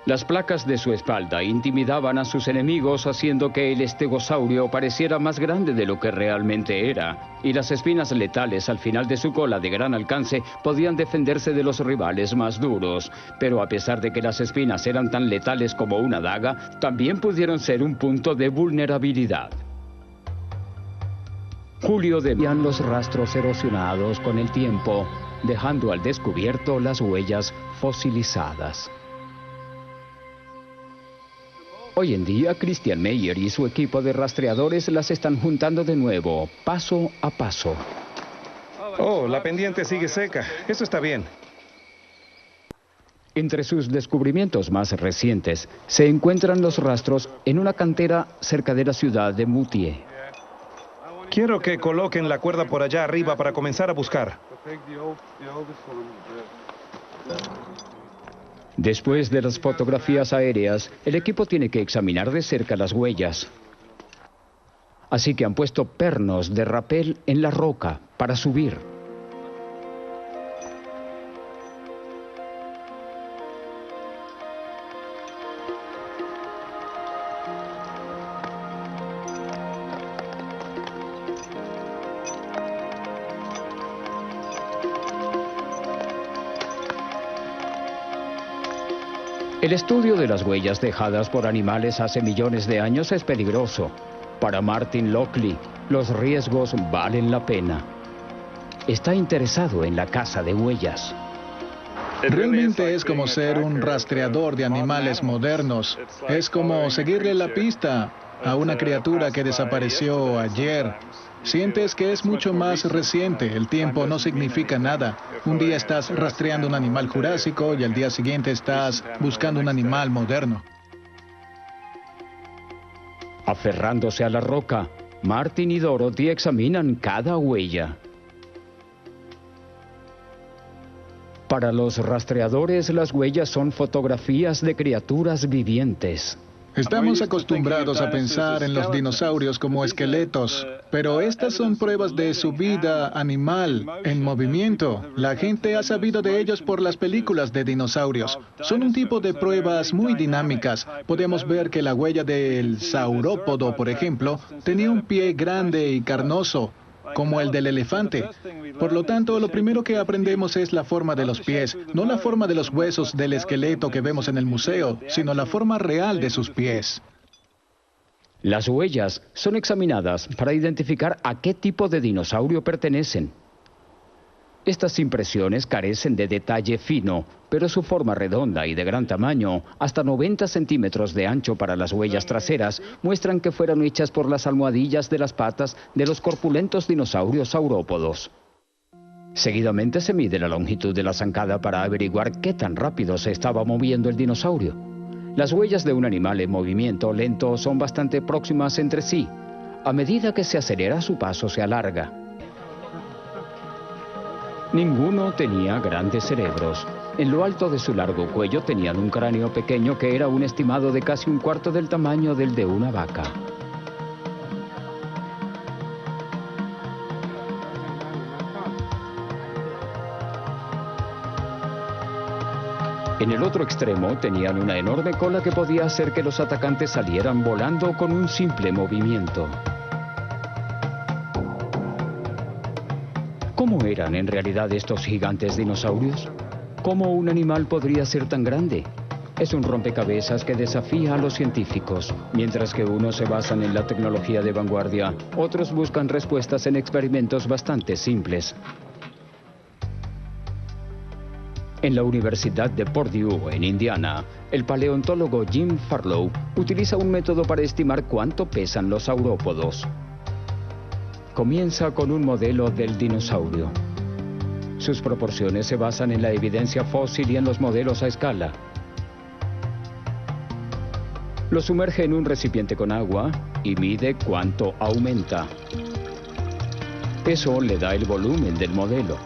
Las placas de su espalda intimidaban a sus enemigos, haciendo que el estegosaurio pareciera más grande de lo que realmente era, y las espinas letales al final de su cola de gran alcance podían defenderse de los rivales más duros. Pero a pesar de que las espinas eran tan letales como una daga, también pudieron ser un punto de vulnerabilidad. Julio debían los rastros erosionados con el tiempo, dejando al descubierto las huellas fosilizadas. Hoy en día, Christian Meyer y su equipo de rastreadores las están juntando de nuevo, paso a paso. Oh, la pendiente sigue seca. Eso está bien. Entre sus descubrimientos más recientes, se encuentran los rastros en una cantera cerca de la ciudad de Moutier. Quiero que coloquen la cuerda por allá arriba para comenzar a buscar. Después de las fotografías aéreas, el equipo tiene que examinar de cerca las huellas. Así que han puesto pernos de rapel en la roca para subir. El estudio de las huellas dejadas por animales hace millones de años es peligroso. Para Martin Lockley, los riesgos valen la pena. Está interesado en la caza de huellas. Realmente es como ser un rastreador de animales modernos. Es como seguirle la pista a una criatura que desapareció ayer. Sientes que es mucho más reciente, el tiempo no significa nada. Un día estás rastreando un animal jurásico y al día siguiente estás buscando un animal moderno. Aferrándose a la roca, Martin y Dorothy examinan cada huella. Para los rastreadores, las huellas son fotografías de criaturas vivientes. Estamos acostumbrados a pensar en los dinosaurios como esqueletos, pero estas son pruebas de su vida animal, en movimiento. La gente ha sabido de ellos por las películas de dinosaurios. Son un tipo de pruebas muy dinámicas. Podemos ver que la huella del saurópodo, por ejemplo, tenía un pie grande y carnoso, como el del elefante. Por lo tanto, lo primero que aprendemos es la forma de los pies, no la forma de los huesos del esqueleto que vemos en el museo, sino la forma real de sus pies. Las huellas son examinadas para identificar a qué tipo de dinosaurio pertenecen. Estas impresiones carecen de detalle fino, pero su forma redonda y de gran tamaño, hasta 90 centímetros de ancho para las huellas traseras, muestran que fueron hechas por las almohadillas de las patas de los corpulentos dinosaurios saurópodos. Seguidamente se mide la longitud de la zancada para averiguar qué tan rápido se estaba moviendo el dinosaurio. Las huellas de un animal en movimiento lento son bastante próximas entre sí. A medida que se acelera, su paso se alarga. Ninguno tenía grandes cerebros. En lo alto de su largo cuello tenían un cráneo pequeño que era un estimado de casi un cuarto del tamaño del de una vaca. En el otro extremo tenían una enorme cola que podía hacer que los atacantes salieran volando con un simple movimiento. ¿Cómo eran en realidad estos gigantes dinosaurios? ¿Cómo un animal podría ser tan grande? Es un rompecabezas que desafía a los científicos. Mientras que unos se basan en la tecnología de vanguardia, otros buscan respuestas en experimentos bastante simples. En la Universidad de Purdue, en Indiana, el paleontólogo Jim Farlow utiliza un método para estimar cuánto pesan los saurópodos. Comienza con un modelo del dinosaurio. Sus proporciones se basan en la evidencia fósil y en los modelos a escala. Lo sumerge en un recipiente con agua y mide cuánto aumenta. Eso le da el volumen del modelo.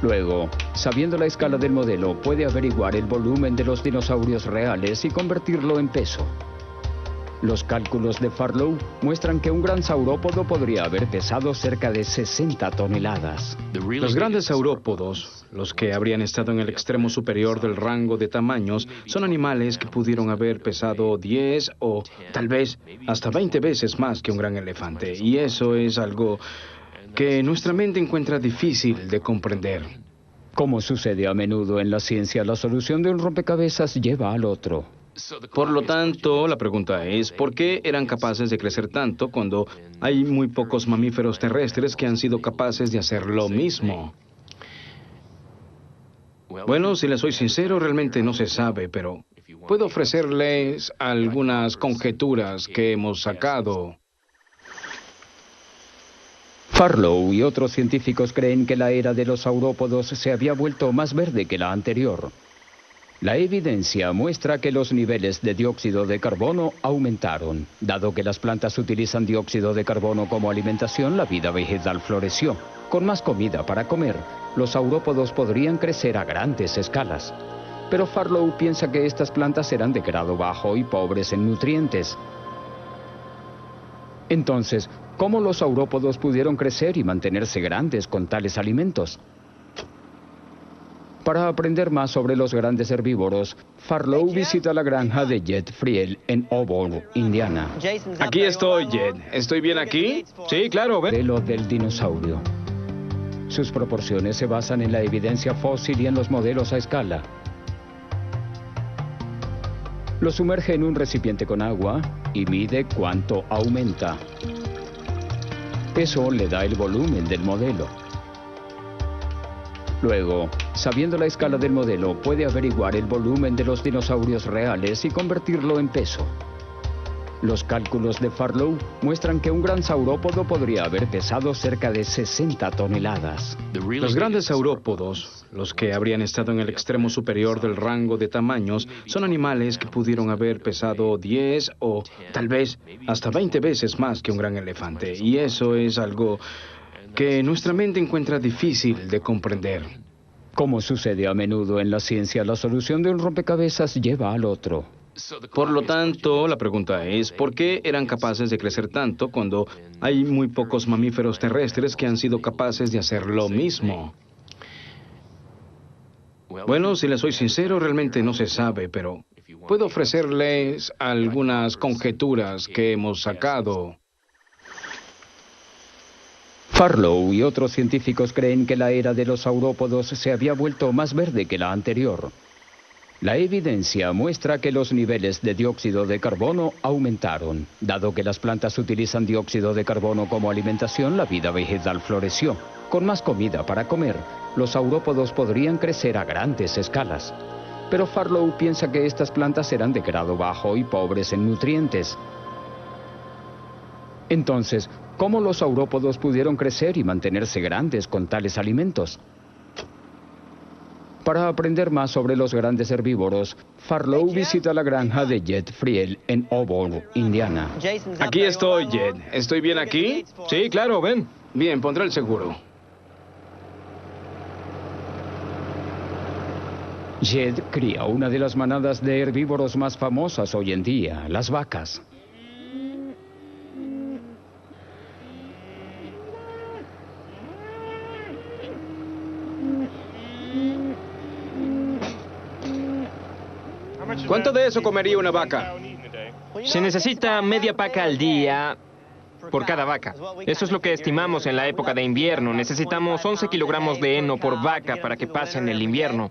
Luego, sabiendo la escala del modelo, puede averiguar el volumen de los dinosaurios reales y convertirlo en peso. Los cálculos de Farlow muestran que un gran saurópodo podría haber pesado cerca de 60 toneladas. Los grandes saurópodos, los que habrían estado en el extremo superior del rango de tamaños, son animales que pudieron haber pesado 10 o tal vez hasta 20 veces más que un gran elefante. Y eso es algo que nuestra mente encuentra difícil de comprender. Como sucede a menudo en la ciencia, la solución de un rompecabezas lleva al otro. Por lo tanto, la pregunta es, ¿por qué eran capaces de crecer tanto cuando hay muy pocos mamíferos terrestres que han sido capaces de hacer lo mismo? Bueno, si les soy sincero, realmente no se sabe, pero puedo ofrecerles algunas conjeturas que hemos sacado. Farlow y otros científicos creen que la era de los saurópodos se había vuelto más verde que la anterior. La evidencia muestra que los niveles de dióxido de carbono aumentaron. Dado que las plantas utilizan dióxido de carbono como alimentación, la vida vegetal floreció. Con más comida para comer, los saurópodos podrían crecer a grandes escalas. Pero Farlow piensa que estas plantas eran de grado bajo y pobres en nutrientes. Entonces, ¿cómo los saurópodos pudieron crecer y mantenerse grandes con tales alimentos? Para aprender más sobre los grandes herbívoros, Farlow visita la granja de Jed Friel en Auburn, Indiana. Aquí estoy, Jed. ¿Estoy bien aquí? Sí, claro, ven. Modelo del dinosaurio. Sus proporciones se basan en la evidencia fósil y en los modelos a escala. Lo sumerge en un recipiente con agua y mide cuánto aumenta. Eso le da el volumen del modelo. Luego, sabiendo la escala del modelo, puede averiguar el volumen de los dinosaurios reales y convertirlo en peso. Los cálculos de Farlow muestran que un gran saurópodo podría haber pesado cerca de 60 toneladas. Los grandes saurópodos, los que habrían estado en el extremo superior del rango de tamaños, son animales que pudieron haber pesado 10 o tal vez hasta 20 veces más que un gran elefante. Y eso es algo que nuestra mente encuentra difícil de comprender. Como sucede a menudo en la ciencia, la solución de un rompecabezas lleva al otro. Por lo tanto, la pregunta es, ¿por qué eran capaces de crecer tanto cuando hay muy pocos mamíferos terrestres que han sido capaces de hacer lo mismo? Bueno, si les soy sincero, realmente no se sabe, pero puedo ofrecerles algunas conjeturas que hemos sacado. Farlow y otros científicos creen que la era de los saurópodos se había vuelto más verde que la anterior. La evidencia muestra que los niveles de dióxido de carbono aumentaron. Dado que las plantas utilizan dióxido de carbono como alimentación, la vida vegetal floreció. Con más comida para comer, los saurópodos podrían crecer a grandes escalas. Pero Farlow piensa que estas plantas eran de grado bajo y pobres en nutrientes. Entonces, ¿cómo los saurópodos pudieron crecer y mantenerse grandes con tales alimentos? Para aprender más sobre los grandes herbívoros, Farlow visita la granja de Jed Friel en Auburn, Indiana. Aquí estoy, Jed. ¿Estoy bien aquí? Sí, claro, ven. Bien, pondré el seguro. Jed cría una de las manadas de herbívoros más famosas hoy en día, las vacas. ¿Cuánto de eso comería una vaca? Se necesita media paca al día por cada vaca. Eso es lo que estimamos en la época de invierno. Necesitamos 11 kilogramos de heno por vaca para que pasen el invierno.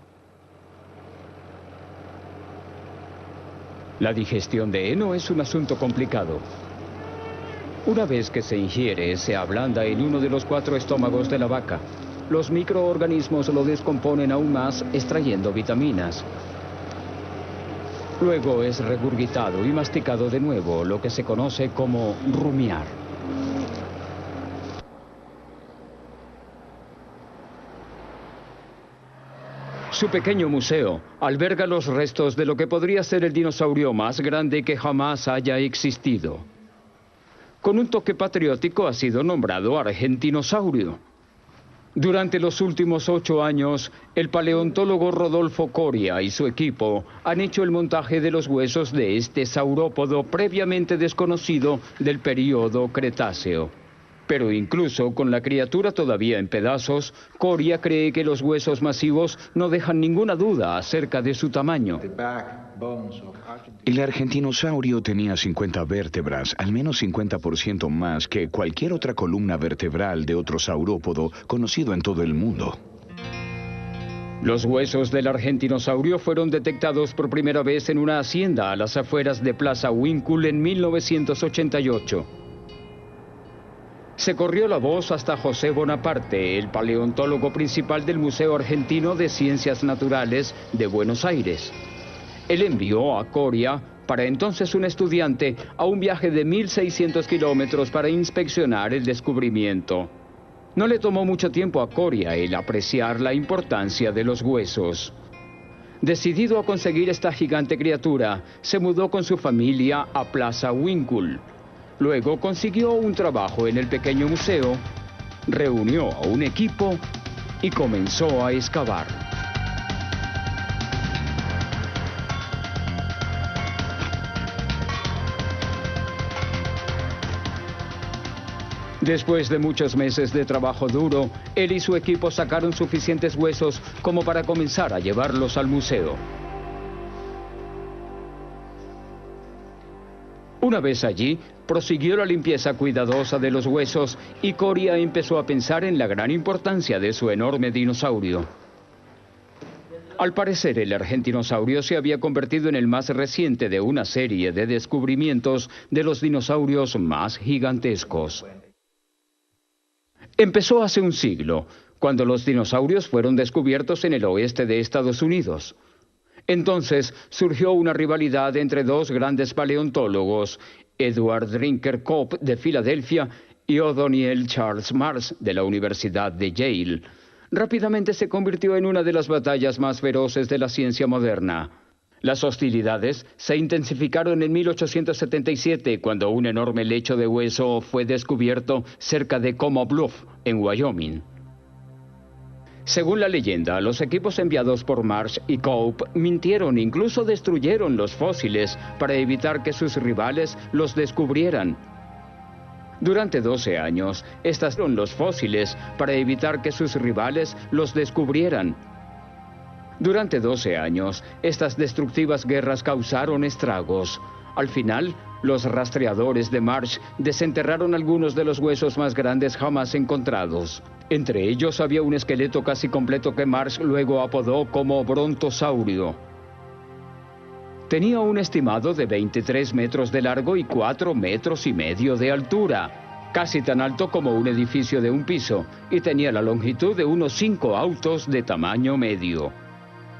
La digestión de heno es un asunto complicado. Una vez que se ingiere, se ablanda en uno de los 4 estómagos de la vaca. Los microorganismos lo descomponen aún más, extrayendo vitaminas. Luego es regurgitado y masticado de nuevo, lo que se conoce como rumiar. Su pequeño museo alberga los restos de lo que podría ser el dinosaurio más grande que jamás haya existido. Con un toque patriótico ha sido nombrado Argentinosaurio. Durante los últimos 8 años, el paleontólogo Rodolfo Coria y su equipo han hecho el montaje de los huesos de este saurópodo previamente desconocido del período Cretáceo. Pero incluso con la criatura todavía en pedazos, Coria cree que los huesos masivos no dejan ninguna duda acerca de su tamaño. El argentinosaurio tenía 50 vértebras, al menos 50% más que cualquier otra columna vertebral de otro saurópodo conocido en todo el mundo. Los huesos del argentinosaurio fueron detectados por primera vez en una hacienda a las afueras de Plaza Winkle en 1988. Se corrió la voz hasta José Bonaparte, el paleontólogo principal del Museo Argentino de Ciencias Naturales de Buenos Aires. Él envió a Coria, para entonces un estudiante, a un viaje de 1.600 kilómetros para inspeccionar el descubrimiento. No le tomó mucho tiempo a Coria el apreciar la importancia de los huesos. Decidido a conseguir esta gigante criatura, se mudó con su familia a Plaza Winkle. Luego consiguió un trabajo en el pequeño museo, reunió a un equipo y comenzó a excavar. Después de muchos meses de trabajo duro, él y su equipo sacaron suficientes huesos como para comenzar a llevarlos al museo. Una vez allí, prosiguió la limpieza cuidadosa de los huesos y Coria empezó a pensar en la gran importancia de su enorme dinosaurio. Al parecer, el argentinosaurio se había convertido en el más reciente de una serie de descubrimientos de los dinosaurios más gigantescos. Empezó hace un siglo, cuando los dinosaurios fueron descubiertos en el oeste de Estados Unidos. Entonces surgió una rivalidad entre dos grandes paleontólogos, Edward Drinker Cope de Filadelfia y Othniel Charles Mars de la Universidad de Yale. Rápidamente se convirtió en una de las batallas más feroces de la ciencia moderna. Las hostilidades se intensificaron en 1877, cuando un enorme lecho de hueso fue descubierto cerca de Como Bluff, en Wyoming. Según la leyenda, los equipos enviados por Marsh y Cope mintieron, incluso destruyeron los fósiles para evitar que sus rivales los descubrieran. Durante 12 años, estas fueron los fósiles para evitar que sus rivales los descubrieran. Durante 12 años, estas destructivas guerras causaron estragos. Al final, los rastreadores de Marsh desenterraron algunos de los huesos más grandes jamás encontrados. Entre ellos había un esqueleto casi completo que Marsh luego apodó como brontosaurio. Tenía un estimado de 23 metros de largo y 4,5 metros de altura, casi tan alto como un edificio de un piso, y tenía la longitud de unos 5 autos de tamaño medio.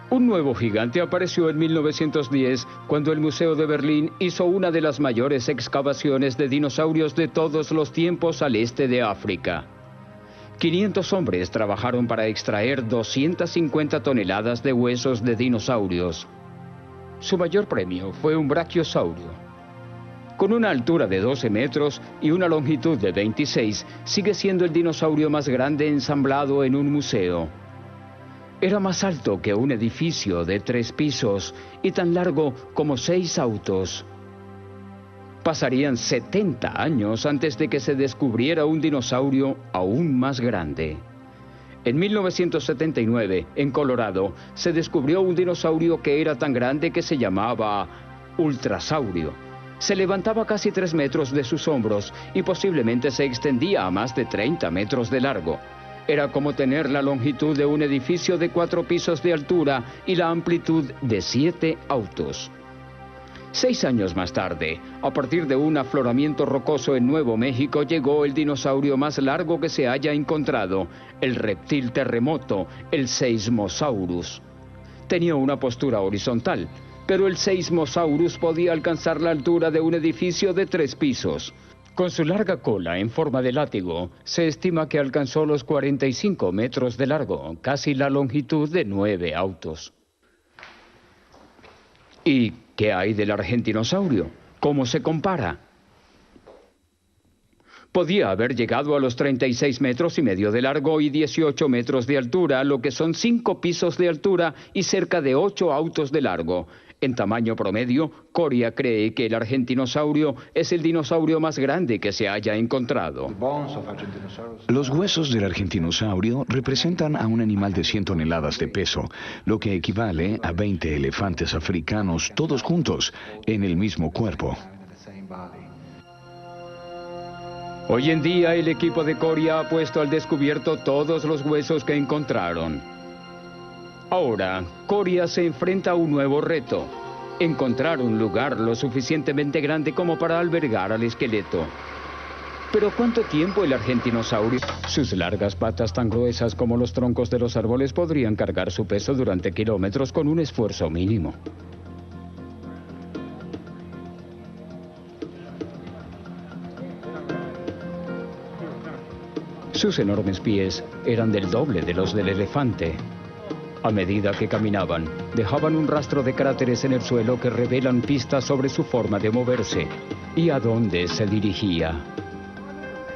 Un nuevo gigante apareció en 1910, cuando el Museo de Berlín hizo una de las mayores excavaciones de dinosaurios de todos los tiempos al este de África. 500 hombres trabajaron para extraer 250 toneladas de huesos de dinosaurios. Su mayor premio fue un brachiosaurio. Con una altura de 12 metros y una longitud de 26, sigue siendo el dinosaurio más grande ensamblado en un museo. Era más alto que un edificio de 3 pisos y tan largo como 6 autos. Pasarían 70 años antes de que se descubriera un dinosaurio aún más grande. En 1979, en Colorado, se descubrió un dinosaurio que era tan grande que se llamaba ultrasaurio. Se levantaba casi 3 metros de sus hombros y posiblemente se extendía a más de 30 metros de largo. Era como tener la longitud de un edificio de 4 pisos de altura y la amplitud de 7 autos. 6 años más tarde, a partir de un afloramiento rocoso en Nuevo México, llegó el dinosaurio más largo que se haya encontrado, el reptil terremoto, el Seismosaurus. Tenía una postura horizontal, pero el Seismosaurus podía alcanzar la altura de un edificio de 3 pisos. Con su larga cola en forma de látigo, se estima que alcanzó los 45 metros de largo, casi la longitud de 9 autos. ¿Y qué hay del argentinosaurio? ¿Cómo se compara? Podía haber llegado a los 36 metros y medio de largo y 18 metros de altura, lo que son 5 pisos de altura y cerca de 8 autos de largo. En tamaño promedio, Coria cree que el argentinosaurio es el dinosaurio más grande que se haya encontrado. Los huesos del argentinosaurio representan a un animal de 100 toneladas de peso, lo que equivale a 20 elefantes africanos todos juntos en el mismo cuerpo. Hoy en día el equipo de Coria ha puesto al descubierto todos los huesos que encontraron. Ahora, Coria se enfrenta a un nuevo reto: encontrar un lugar lo suficientemente grande como para albergar al esqueleto. ¿Pero cuánto tiempo el argentinosaurio? Sus largas patas tan gruesas como los troncos de los árboles podrían cargar su peso durante kilómetros con un esfuerzo mínimo. Sus enormes pies eran del doble de los del elefante. A medida que caminaban, dejaban un rastro de cráteres en el suelo que revelan pistas sobre su forma de moverse y a dónde se dirigía.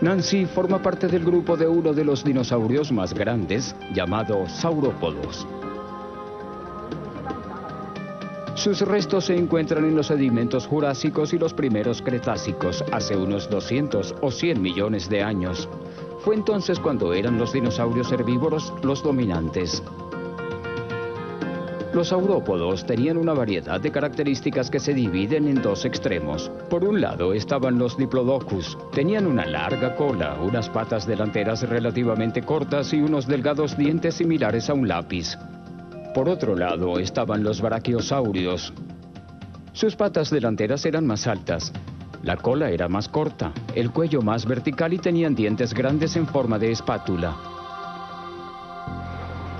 Nancy forma parte del grupo de uno de los dinosaurios más grandes, llamado Saurópodos. Sus restos se encuentran en los sedimentos jurásicos y los primeros cretácicos, hace unos 200 o 100 millones de años. Fue entonces cuando eran los dinosaurios herbívoros los dominantes. Los saurópodos tenían una variedad de características que se dividen en dos extremos. Por un lado estaban los diplodocus. Tenían una larga cola, unas patas delanteras relativamente cortas y unos delgados dientes similares a un lápiz. Por otro lado estaban los brachiosaurios. Sus patas delanteras eran más altas. La cola era más corta, el cuello más vertical y tenían dientes grandes en forma de espátula.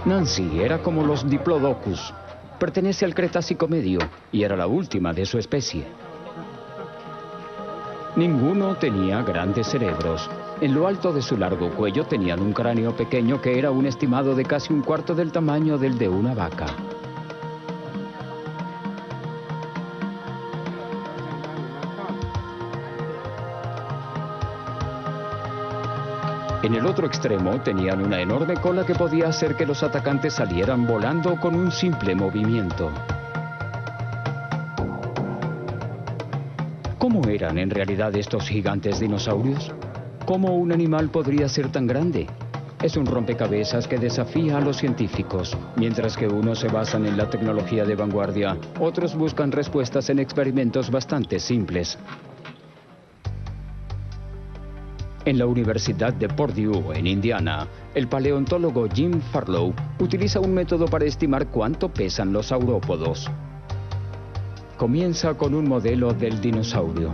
Nancy era como los diplodocus. Pertenece al Cretácico medio y era la última de su especie. Ninguno tenía grandes cerebros. En lo alto de su largo cuello tenían un cráneo pequeño que era un estimado de casi un cuarto del tamaño del de una vaca. En el otro extremo tenían una enorme cola que podía hacer que los atacantes salieran volando con un simple movimiento. ¿Cómo eran en realidad estos gigantes dinosaurios? ¿Cómo un animal podría ser tan grande? Es un rompecabezas que desafía a los científicos. Mientras que unos se basan en la tecnología de vanguardia, otros buscan respuestas en experimentos bastante simples. En la Universidad de Purdue, en Indiana, el paleontólogo Jim Farlow utiliza un método para estimar cuánto pesan los saurópodos. Comienza con un modelo del dinosaurio.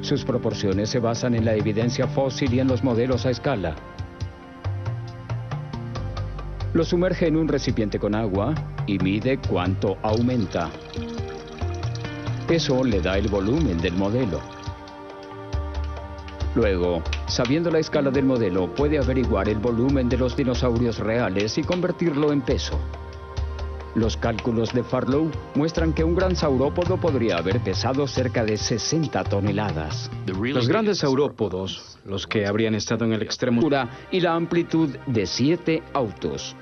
Sus proporciones se basan en la evidencia fósil y en los modelos a escala. Lo sumerge en un recipiente con agua y mide cuánto aumenta. Eso le da el volumen del modelo. Luego, sabiendo la escala del modelo, puede averiguar el volumen de los dinosaurios reales y convertirlo en peso. Los cálculos de Farlow muestran que un gran saurópodo podría haber pesado cerca de 60 toneladas. Los grandes saurópodos, los que habrían estado en el extremo y la amplitud de 7 autos.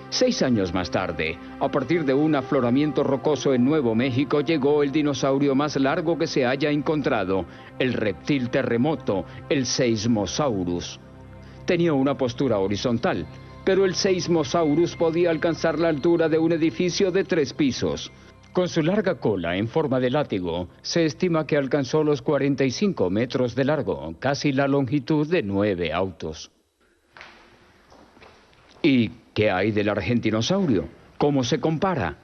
6 años más tarde, a partir de un afloramiento rocoso en Nuevo México, llegó el dinosaurio más largo que se haya encontrado, el reptil terremoto, el Seismosaurus. Tenía una postura horizontal, pero el Seismosaurus podía alcanzar la altura de un edificio de 3 pisos. Con su larga cola en forma de látigo, se estima que alcanzó los 45 metros de largo, casi la longitud de 9 autos. ¿Y qué hay del argentinosaurio? ¿Cómo se compara?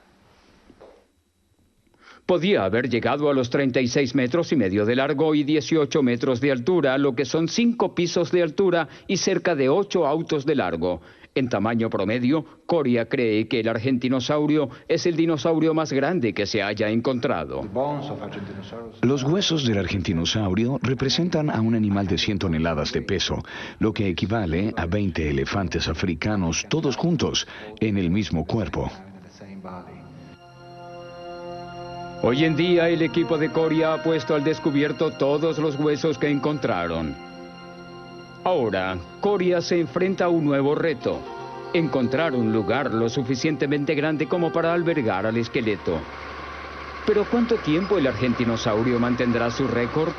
Podía haber llegado a los 36 metros y medio de largo y 18 metros de altura, lo que son 5 pisos de altura y cerca de 8 autos de largo. En tamaño promedio, Coria cree que el argentinosaurio es el dinosaurio más grande que se haya encontrado. Los huesos del argentinosaurio representan a un animal de 100 toneladas de peso, lo que equivale a 20 elefantes africanos todos juntos en el mismo cuerpo. Hoy en día, el equipo de Coria ha puesto al descubierto todos los huesos que encontraron. Ahora, Coria se enfrenta a un nuevo reto: encontrar un lugar lo suficientemente grande como para albergar al esqueleto. ¿Pero cuánto tiempo el argentinosaurio mantendrá su récord?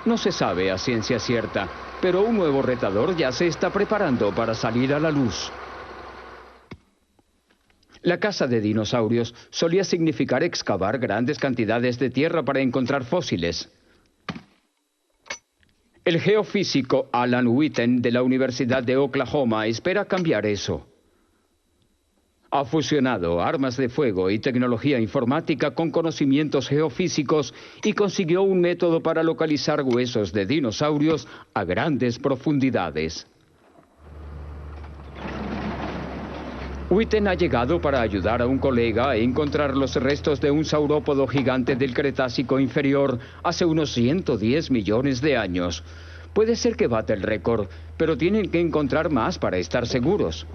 No se sabe a ciencia cierta, pero un nuevo retador ya se está preparando para salir a la luz. La caza de dinosaurios solía significar excavar grandes cantidades de tierra para encontrar fósiles. El geofísico Alan Witten de la Universidad de Oklahoma espera cambiar eso. Ha fusionado armas de fuego y tecnología informática con conocimientos geofísicos y consiguió un método para localizar huesos de dinosaurios a grandes profundidades. Witten ha llegado para ayudar a un colega a encontrar los restos de un saurópodo gigante del Cretácico inferior hace unos 110 millones de años. Puede ser que bata el récord, pero tienen que encontrar más para estar seguros.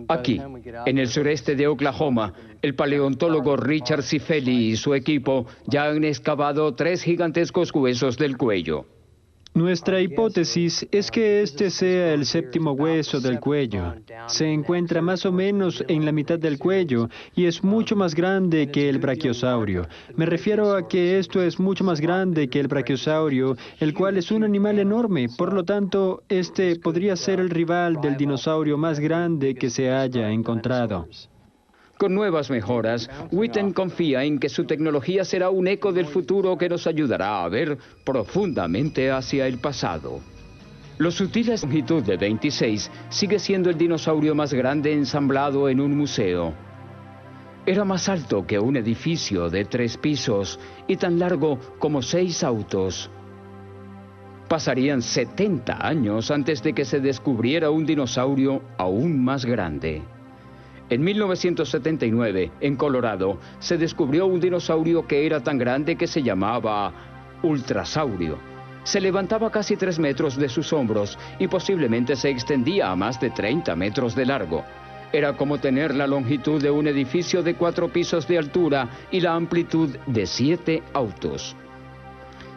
Aquí, en el sureste de Oklahoma, el paleontólogo Richard Cifelli y su equipo ya han excavado 3 gigantescos huesos del cuello. Nuestra hipótesis es que este sea el séptimo hueso del cuello. Se encuentra más o menos en la mitad del cuello y es mucho más grande que el brachiosaurio. Me refiero a que esto es mucho más grande que el brachiosaurio, el cual es un animal enorme. Por lo tanto, este podría ser el rival del dinosaurio más grande que se haya encontrado. Con nuevas mejoras, Witten confía en que su tecnología será un eco del futuro que nos ayudará a ver profundamente hacia el pasado. Lo sutil es longitud de 26 sigue siendo el dinosaurio más grande ensamblado en un museo. Era más alto que un edificio de 3 pisos y tan largo como 6 autos. Pasarían 70 años antes de que se descubriera un dinosaurio aún más grande. En 1979, en Colorado, se descubrió un dinosaurio que era tan grande que se llamaba ultrasaurio. Se levantaba casi 3 metros de sus hombros y posiblemente se extendía a más de 30 metros de largo. Era como tener la longitud de un edificio de 4 pisos de altura y la amplitud de 7 autos.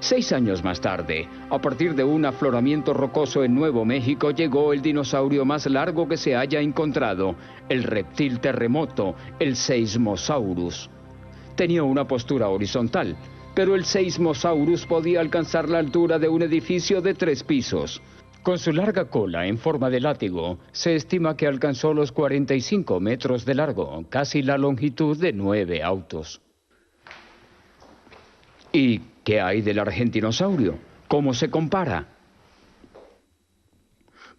6 años más tarde, a partir de un afloramiento rocoso en Nuevo México, llegó el dinosaurio más largo que se haya encontrado, el reptil terremoto, el Seismosaurus. Tenía una postura horizontal, pero el Seismosaurus podía alcanzar la altura de un edificio de 3 pisos. Con su larga cola en forma de látigo, se estima que alcanzó los 45 metros de largo, casi la longitud de 9 autos. ¿Y qué hay del argentinosaurio? ¿Cómo se compara?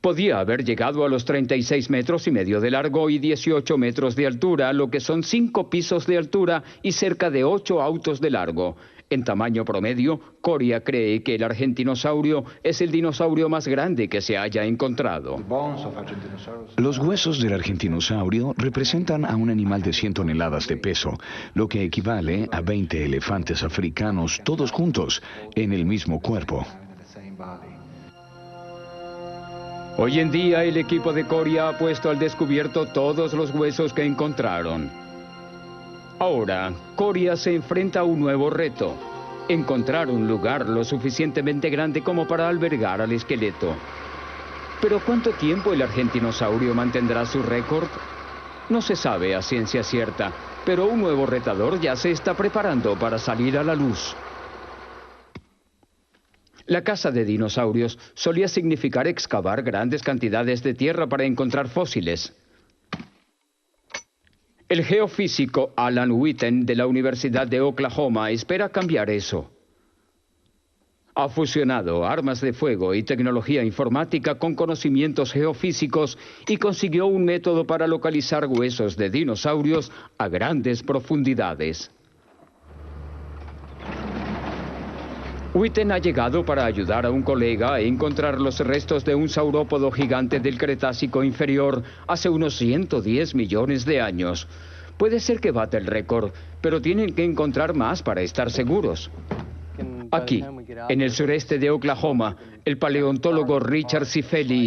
Podía haber llegado a los 36 metros y medio de largo y 18 metros de altura, lo que son 5 pisos de altura y cerca de 8 autos de largo. En tamaño promedio, Coria cree que el argentinosaurio es el dinosaurio más grande que se haya encontrado. Los huesos del argentinosaurio representan a un animal de 100 toneladas de peso, lo que equivale a 20 elefantes africanos todos juntos en el mismo cuerpo. Hoy en día, el equipo de Coria ha puesto al descubierto todos los huesos que encontraron. Ahora, Coria se enfrenta a un nuevo reto: encontrar un lugar lo suficientemente grande como para albergar al esqueleto. ¿Pero cuánto tiempo el argentinosaurio mantendrá su récord? No se sabe a ciencia cierta, pero un nuevo retador ya se está preparando para salir a la luz. La caza de dinosaurios solía significar excavar grandes cantidades de tierra para encontrar fósiles. El geofísico Alan Witten de la Universidad de Oklahoma espera cambiar eso. Ha fusionado armas de fuego y tecnología informática con conocimientos geofísicos y consiguió un método para localizar huesos de dinosaurios a grandes profundidades. Witten ha llegado para ayudar a un colega a encontrar los restos de un saurópodo gigante del Cretácico inferior hace unos 110 millones de años. Puede ser que bata el récord, pero tienen que encontrar más para estar seguros. Aquí, en el sureste de Oklahoma, el paleontólogo Richard Cifelli